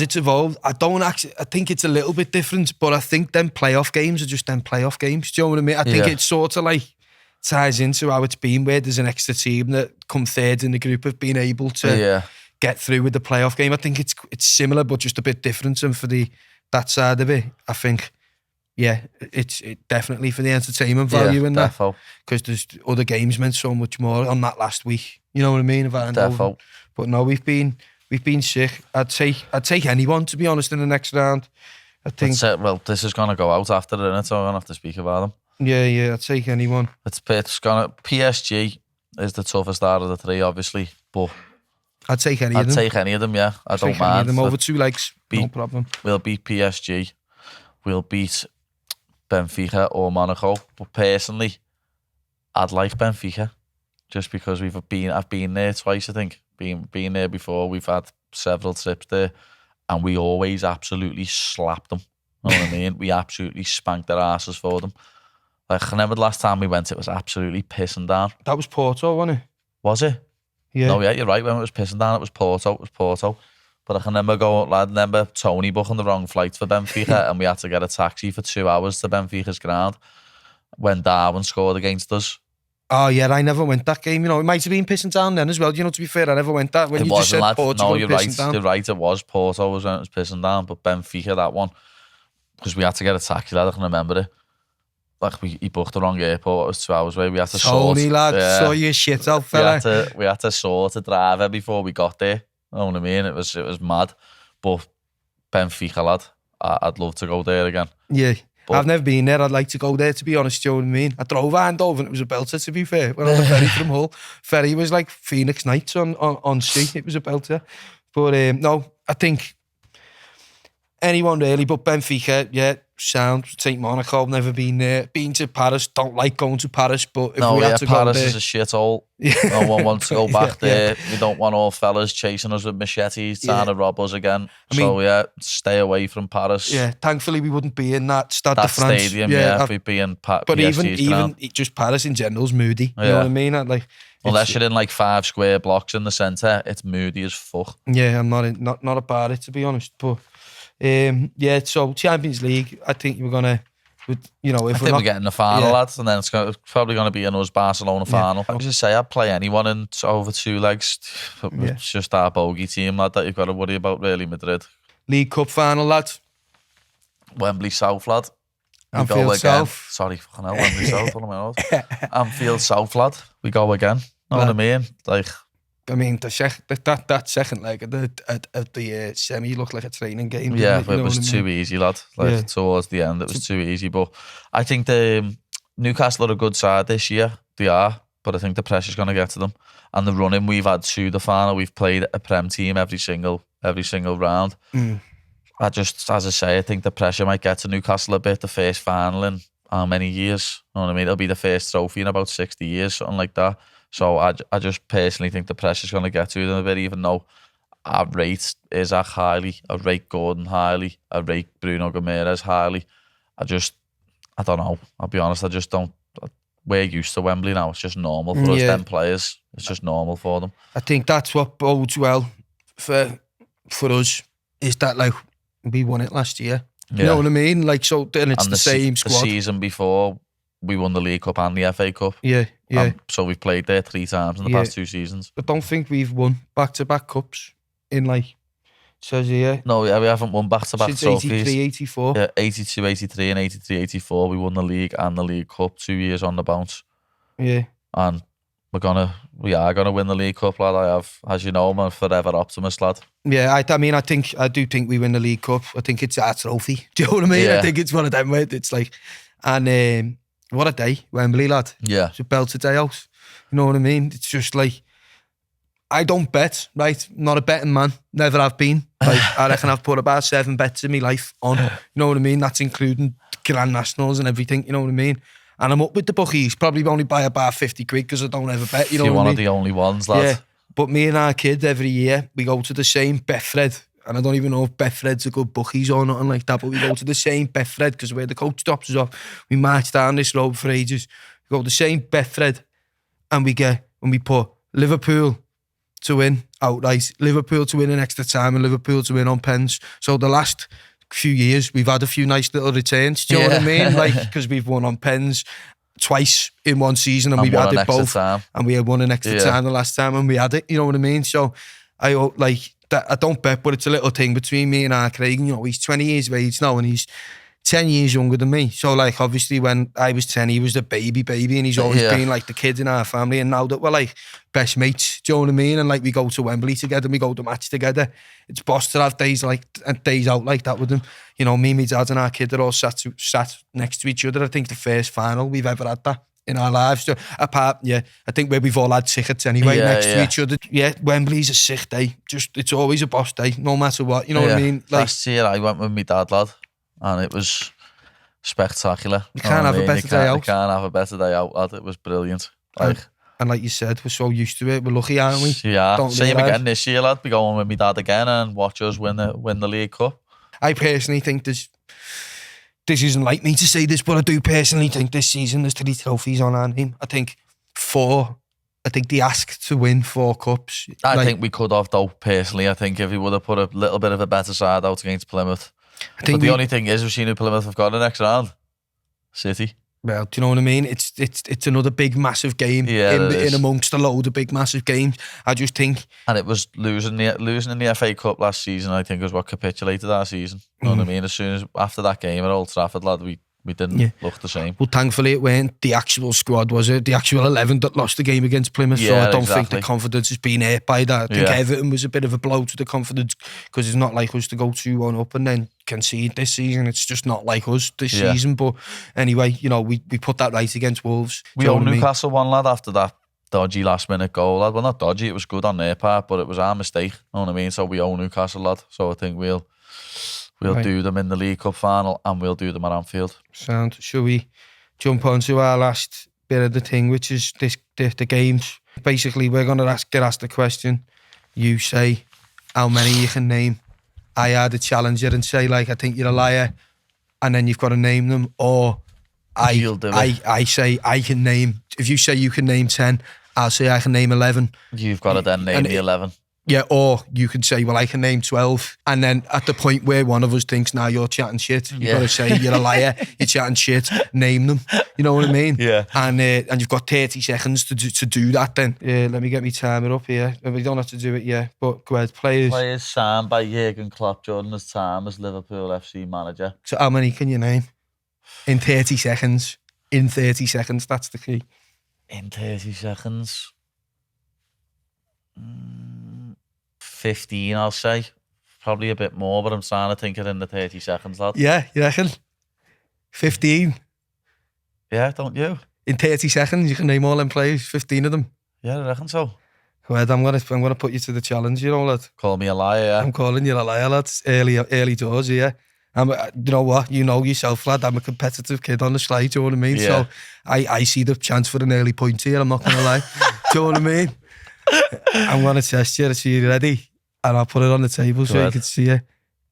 it's evolved, I think it's a little bit different. But I think them playoff games are just them playoff games. Do you know what I mean? I think it sort of like ties into how it's been, where there's an extra team that come third in the group of being able to get through with the playoff game. I think it's similar, but just a bit different. And for that side of it, I think, it's definitely for the entertainment value in that. Because there's other games meant so much more on that last week. You know what I mean? But no, we've been sick. I'd take anyone, to be honest, in the next round. I think. This is gonna go out after, innit? So I'm gonna have to speak about them. Yeah, I'd take anyone. It's gonna. PSG is the toughest out of the 3, obviously, but I'd take any of them. I'd take any of them, yeah. I don't mind. Any of them over 2 legs, no problem. We'll beat PSG. We'll beat Benfica or Monaco. But personally, I'd like Benfica, just because I've been there twice, I think. Been there before. We've had several trips there, and we always absolutely slapped them. You know what I mean? We absolutely spanked their asses for them. Like, I remember the last time we went, it was absolutely pissing down. That was Porto, wasn't it? Was it? Yeah. No, yeah, you're right. When it was pissing down, it was Porto. But I can remember Tony booking the wrong flight for Benfica and we had to get a taxi for 2 hours to Benfica's ground when Darwin scored against us. Oh, yeah, I never went that game. It might have been pissing down then as well. To be fair, I never went that. When it you just said Portugal, no, you're right. Down. You're right. It was Porto was when it was pissing down, but Benfica, that one, because we had to get a taxi, lad, I can remember it. Like, he booked the wrong airport. It was 2 hours away. We had to sort. Tony, lad, saw your shit out, fella. We had to sort a driver before we got there. You know what I mean? It was mad. But Benfica, lad, I'd love to go there again. Yeah. But I've never been there. I'd like to go there, to be honest. Do you know what I mean? I drove Eindhoven and it was a belter, to be fair. Went on the ferry from Hull. Ferry was like Phoenix Nights on sea. It was a belter. But no, I think anyone really, but Benfica, yeah, sound. St. Monaco, never been there. Been to Paris, don't like going to Paris, but if we had to Paris go there... is a shithole. No one wants to go back there. We don't want all fellas chasing us with machetes, trying to rob us again. Stay away from Paris. Yeah, thankfully we wouldn't be in that Stade de France. Stadium, if we'd be in but PSG's even just Paris in general is moody. You know what I mean? Unless you're in like 5 square blocks in the centre, it's moody as fuck. Yeah, I'm not about it, to be honest, but... so Champions League, I think we're gonna, we're getting the final, lads, and then it's probably gonna be an us Barcelona final. I was just say I'd play anyone in over 2 legs. It's just our bogey team, lad, that you've got to worry about. Really, Madrid League Cup final, lads. Wembley South, lad. Anfield South. Sorry, fucking hell, Wembley South. What am I on? Anfield South, lad. We go again. Know what I mean? That second leg at the semi looked like a training game. Yeah, but it was too easy, lad. Towards the end, it was too easy. But I think the Newcastle are a good side this year. They are, but I think the pressure's going to get to them. And the running we've had to the final, we've played a Prem team every single round. I just, as I say, I think the pressure might get to Newcastle a bit. The first final in how many years? You know what I mean? It'll be the first trophy in about 60 years, something like that. So I just personally think the pressure's going to get to them a bit, even though I rate Isaac highly, I rate Gordon highly, I rate Bruno Guimaraes highly. I don't know. I'll be honest, I just don't. We're used to Wembley now. It's just normal for us, them players. It's just normal for them. I think that's what bodes well for us, is that like we won it last year. You know what I mean? Like, so then it's the same squad. The season before, we won the League Cup and the FA Cup. Yeah. So we've played there 3 times in the past 2 seasons. I don't think we've won back-to-back cups in like, says here. No, we haven't won back-to-back trophies. Since 83-84. Yeah, 82-83 and 83-84. We won the League and the League Cup 2 years on the bounce. Yeah. And we are gonna win the League Cup, lad. As you know, I'm a forever optimist, lad. Yeah, I do think we win the League Cup. I think it's our trophy. Do you know what I mean? Yeah. I think it's one of them where it's like, and what a day, Wembley, lad. Yeah. It's a belter day out. You know what I mean? It's just like, I don't bet, right? Not a betting man. Never have been. Like, I reckon I've put about 7 bets in my life on. You know what I mean? That's including Grand Nationals and everything. You know what I mean? And I'm up with the bookies. Probably only buy about 50 quid because I don't ever bet. You know what I mean? You're one of the only ones, lad. Yeah. But me and our kid, every year, we go to the same Betfred. And I don't even know if Betfred's a good bookies or nothing like that, but we go to the same Betfred because where the coach drops us off, we march down this road for ages. We go to the same Betfred and we put Liverpool to win outright, Liverpool to win in extra time and Liverpool to win on pens. So the last few years, we've had a few nice little returns, do you know what I mean? Like, because we've won on pens twice in one season and we've had it both. Time. And we had won an extra time the last time and we had it, you know what I mean? So I like... I don't bet, but it's a little thing between me and our Craig. You know, he's 20 years of age now and he's 10 years younger than me. So, like, obviously when I was 10, he was the baby and he's always been, like, the kid in our family. And now that we're, like, best mates, do you know what I mean? And, like, we go to Wembley together and we go to match together. It's boss to have days out like that with him. You know, me, my dad and our kid are all sat next to each other. I think the first final we've ever had that in our lives. So apart, I think where we've all had tickets anyway next to each other. Yeah, Wembley's a sick day. Just, it's always a boss day, no matter what. You know what I mean? Like, last year I went with my dad, lad, and it was spectacular. You can't have a better day out. You can't have a better day out, lad. It was brilliant. Like, and like you said, we're so used to it. We're lucky, aren't we? Yeah. Same again this year, lad. Be going with my dad again and watch us win the League Cup. I personally think this isn't like me to say this, but I do personally think this season there's 3 trophies on our name. I think 4. I think they asked to win 4 cups. I think we could have, though, personally. I think if we would have put a little bit of a better side out against Plymouth. But the only thing is, we've seen who Plymouth have got in the next round. City. Well, do you know what I mean? It's another big, massive game in amongst a load of big, massive games. I just think... And it was losing in the FA Cup last season, I think, was what capitulated our season. You know what I mean? As soon as, after that game at Old Trafford, lad, we didn't look the same. Well, thankfully it weren't the actual squad, was it? The actual 11 that lost the game against Plymouth. So I don't think the confidence has been hurt by that. I think Everton was a bit of a blow to the confidence because it's not like us to go 2-1 up and then concede this season. It's just not like us this season. But anyway, you know, we put that right against Wolves. We owe Newcastle one, lad, after that dodgy last minute goal, lad. Well, not dodgy, it was good on their part, but it was our mistake. You know what I mean? So we owe Newcastle, lad. So I think we'll do them in the League Cup final and we'll do them at Anfield. Sound. Shall we jump on to our last bit of the thing, which is the games? Basically, we're going to get asked the question. You say how many you can name. I add a challenger and say, like, I think you're a liar, and then you've got to name them. Or I say I can name. If you say you can name 10, I'll say I can name 11. You've got to then name the 11. Yeah, or you could say, well, I can name 12. And then at the point where one of us thinks, now you're chatting shit, you've got to say, you're a liar, you're chatting shit, name them. You know what I mean? Yeah. And you've got 30 seconds to do that then. Let me get my timer up here. We don't have to do it yet, but go ahead. Players signed by Jurgen Klopp during his time as Liverpool FC manager. So how many can you name? In 30 seconds. In 30 seconds, that's the key. In 30 seconds. 15, I'll say. Probably a bit more, but I'm trying to think it in the 30 seconds, lad. Yeah, you reckon? 15? Yeah, don't you? In 30 seconds, you can name all them players, 15 of them. Yeah, I reckon so. Go ahead, I'm gonna put you to the challenge, you know, lad. Call me a liar, yeah. I'm calling you a liar, lad. Early doors, yeah. You know what? You know yourself, lad. I'm a competitive kid on the slide, do you know what I mean? Yeah. So I see the chance for an early point here, I'm not going to lie. Do you know what I mean? I'm going to test you to see you ready. And I'll put it on the table so you can see it.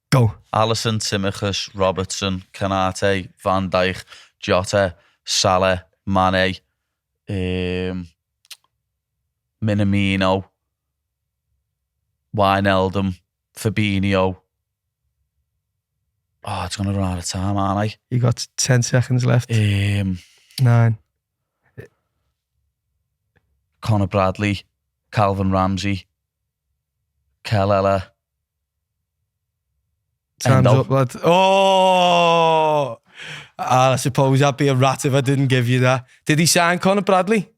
Go. Alisson, Tsimikas, Robertson, Kanate, Van Dijk, Jota, Salah, Mane, Minamino, Wijnaldum, Fabinho. Oh, it's going to run out of time, aren't I? You got 10 seconds left. 9. Conor Bradley, Calvin Ramsey, Kelleher. Time's up, lad. Oh! I suppose I'd be a rat if I didn't give you that. Did he sign Conor Bradley?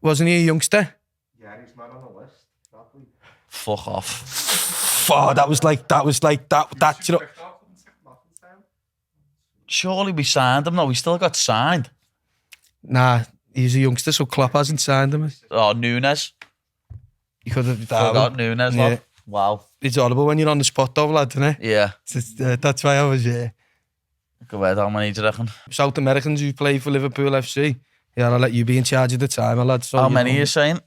Wasn't he a youngster? Yeah, he's not on the list. Bradley. Fuck off. Oh, that was like that, you know. Surely we signed him. No, we still got signed. Nah, he's a youngster, so Klopp hasn't signed him. Oh, Nuñez. You could have Forgot Nuñez, lad. Wow. It's horrible when you're on the spot, though, lad, isn't it? Yeah. That's why I was here. Go ahead, how many do you reckon? South Americans who play for Liverpool FC. Yeah, I'll let you be in charge of the timer, lad. So how many are you saying?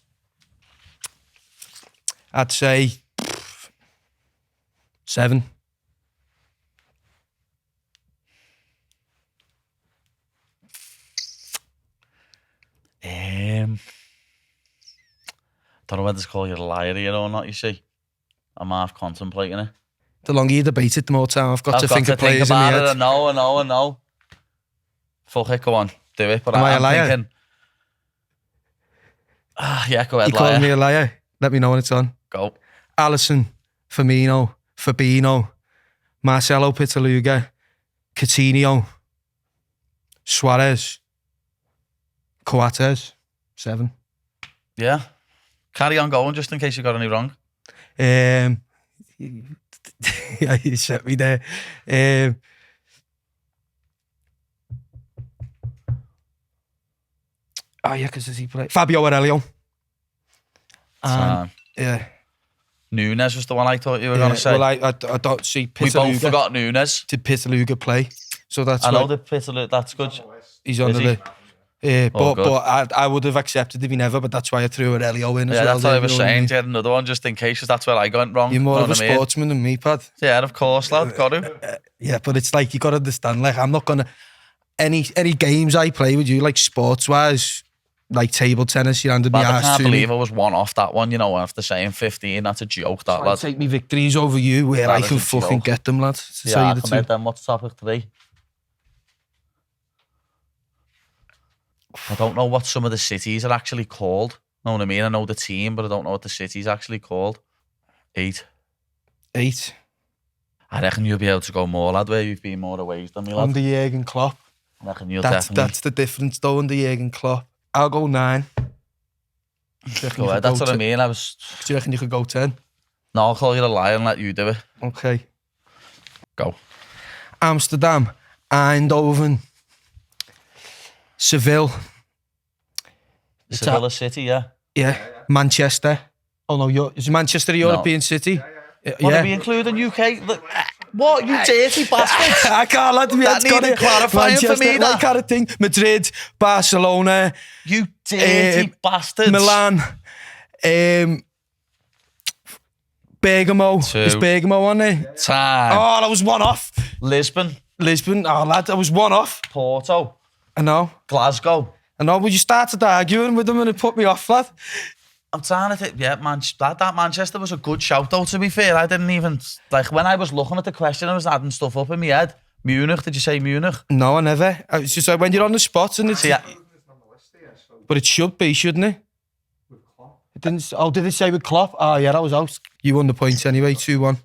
I'd say 7. Don't know whether to call you a liar here or not, you see. I'm half contemplating it. The longer you debate it, the more time I've got to think of players in my head. I know. Fuck it, go on. Do it. But Am I a liar? Thinking... yeah, go ahead, You call me a liar? Let me know when it's on. Go. Alisson, Firmino, Fabinho, Marcelo Pitaluga, Coutinho, Suarez, Coates. 7. Yeah. Carry on going just in case you got any wrong. Yeah, you set me there. Oh yeah, because does he play? Fabio Aurelio. Yeah. Nuñez was the one I thought you were going to say. Well, I don't see Pitaluga. We both forgot Nuñez. Did Pitaluga play? So that's I know the Pitaluga, that's good. He's on the list. But I would have accepted if he never, but that's why I threw Aurelio in as well. Yeah, that's what I was saying. You had another one just in case, because that's where I got wrong. You're more of a sportsman than me, Pad. Yeah, of course, lad. Got to. Yeah, but it's like, you got to understand, like, I'm not going to... Any games I play with you, like, sports-wise, like table tennis, you're under But the I arse can't to believe me. I was one off that one, you know, after saying 15. That's a joke, that, I lad. take me victories over you where That I is can a fucking joke. get them, lad. To tell Yeah, you I the can truth. make them. What's topic 3? I don't know what some of the cities are actually called. Know what I mean? I know the team, but I don't know what the city's actually called. 8. 8. I reckon you'll be able to go more, lad, where you've been more away than me, lad. Under Jurgen Klopp. I reckon you'll That's definitely... the difference though, under Jurgen Klopp. I'll go 9. Go ahead, that's what I mean. Do you reckon you could go 10? No, I'll call you a liar and let you do it. Okay. Go. Amsterdam, Eindhoven, Seville. Sevilla City, yeah. Yeah. Manchester. Oh no, is Manchester a European city? What are we including UK? Look, what, you dirty bastard? I can't let me. That needed clarifying for me, that. Like kind of thing. Madrid, Barcelona, You dirty bastards. Milan, Bergamo. 2. Is Bergamo on there? Time. Oh, that was one off. Lisbon. Lisbon. Oh, lad, that was one off. Porto. I know. Glasgow. I know. Well, you started arguing with them and it put me off, lad. I'm trying to think, yeah, that Manchester was a good shout though, to be fair. I didn't even, like, when I was looking at the question, I was adding stuff up in my head. Munich, did you say Munich? No, I never. It's just like when you're on the spot and it's... Yeah. But it should be, shouldn't it? It didn't. Oh, did it say with Klopp? Oh, yeah, that was out. You won the points anyway, 2-1.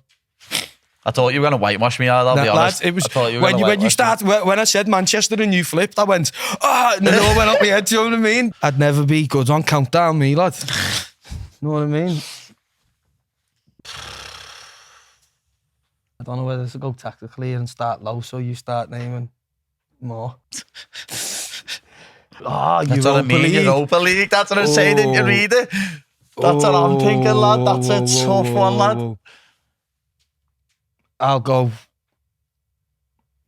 I thought you were going to whitewash me, I'll be honest. Lad, it was I thought you were when gonna you whitewash me. started when I said Manchester and you flipped. I went, and then it all went up my head. Do you know what I mean? I'd never be good on countdown, me lad. Know what I mean? I don't know whether to go tactically and start low, so you start naming more. That's what I mean, Europa League. That's what I'm saying, didn't you read it? That's what I'm thinking, lad. That's a tough one, lad. I'll go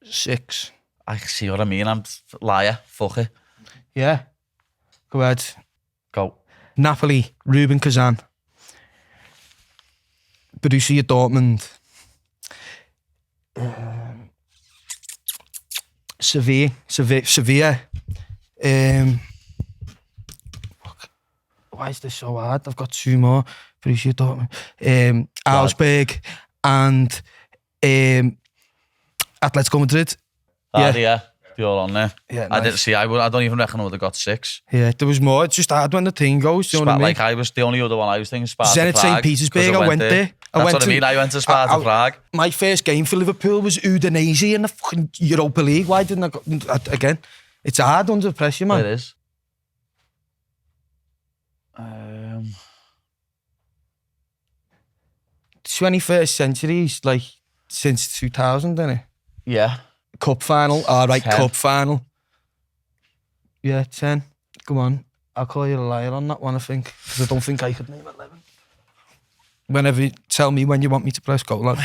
6. I see what I mean. I'm liar. Fuck it. Yeah. Go ahead. Go. Napoli, Ruben Kazan. Borussia Dortmund. Sevilla. Why is this so hard? I've got 2 more. Borussia Dortmund. Augsburg and Atletico Madrid. Yeah. You're on there. Yeah, I nice. didn't see. I don't even reckon I would have got 6. Yeah, there was more. It's just hard when the thing goes. Do you know what I mean? Like, I was the only other one I was thinking Sparta Zenit Prague. St. Petersburg, I went there. That's what I mean. I went to Sparta Prague. My first game for Liverpool was Udinese in the fucking Europa League. Why didn't I go? Again, it's hard under pressure, man. It is. 21st century's like since 2000, isn't it? Yeah. Cup final. All right, 10. cup final. Yeah, 10. Come on. I'll call you a liar on that one, I think. Because I don't think I could name 11. Whenever you tell me when you want me to press go, lad.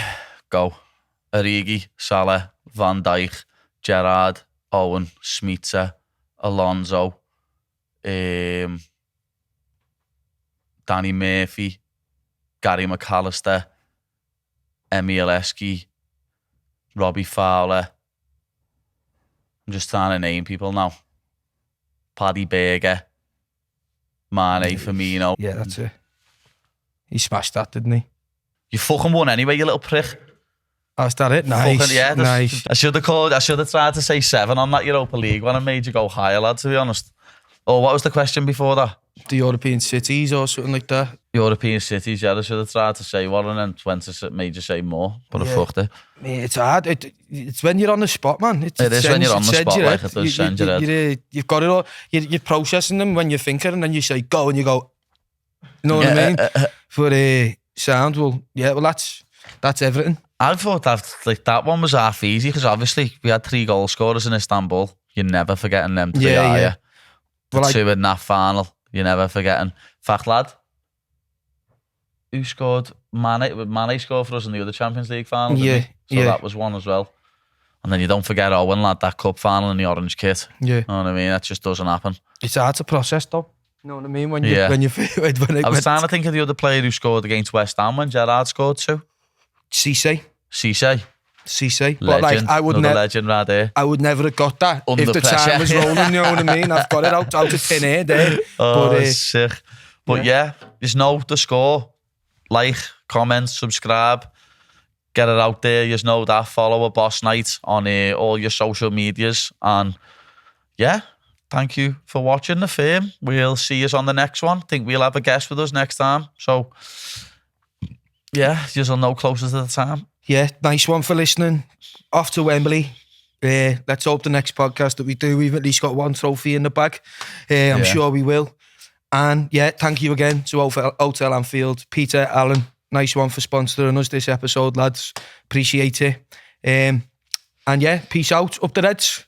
Go. Origi, Salah, Van Dijk, Gerrard, Owen, Smitsa, Alonso, Danny Murphy, Gary McAllister, Emil Eski, Robbie Fowler. I'm just trying to name people now. Paddy Berger, Mane, Firmino. Yeah, that's it. He smashed that, didn't he? You fucking won anyway, you little prick. Oh, is that it? Nice. Fucking, yeah, nice. I should have tried to say 7 on that Europa League when I made you go higher, lad, to be honest. Oh, what was the question before that? The European cities or something like that. European cities, yeah, I should have tried to say one and then made you say more, but I fucked it. Yeah, it's hard. It's when you're on the spot, man. It is when you're on the spot, like it does send your head. You've got it all. You're processing them when you're thinking, and then you say go, and you go. You know what I mean? For sound, well, that's everything. I thought that one was half easy because obviously we had 3 goal scorers in Istanbul. You're never forgetting them 3, are you? The 2 in that final, you're never forgetting. Fact, lad, who scored? Mane scored for us in the other Champions League final, didn't he? So that was one as well. And then you don't forget Owen, lad, that cup final in the orange kit. Yeah. You know what I mean? That just doesn't happen. It's hard to process, though. You know what I mean? When I was trying to think of the other player who scored against West Ham when Gerrard scored 2. Cisse. Cisse. But Legend. like, I would Another never. legend right there. I would never have got that Under if the pressure. time was rolling, you know what I mean? I've got it out of thin air there. Oh, but sick. But yeah, just know the score. Like, comment, subscribe. Get it out there. You know that. Follow a Boss Night on all your social medias. And yeah, thank you for watching the film. We'll see you on the next one. I think we'll have a guest with us next time. So yeah, you'll know closer to the time. yeah, nice one for listening. Off to Wembley. Let's hope the next podcast that we do, we've at least got one trophy in the bag. I'm sure we will. And yeah, thank you again to Hotel Anfield. Peter, Alan, nice one for sponsoring us this episode, lads. Appreciate it. And yeah, peace out. Up the Reds.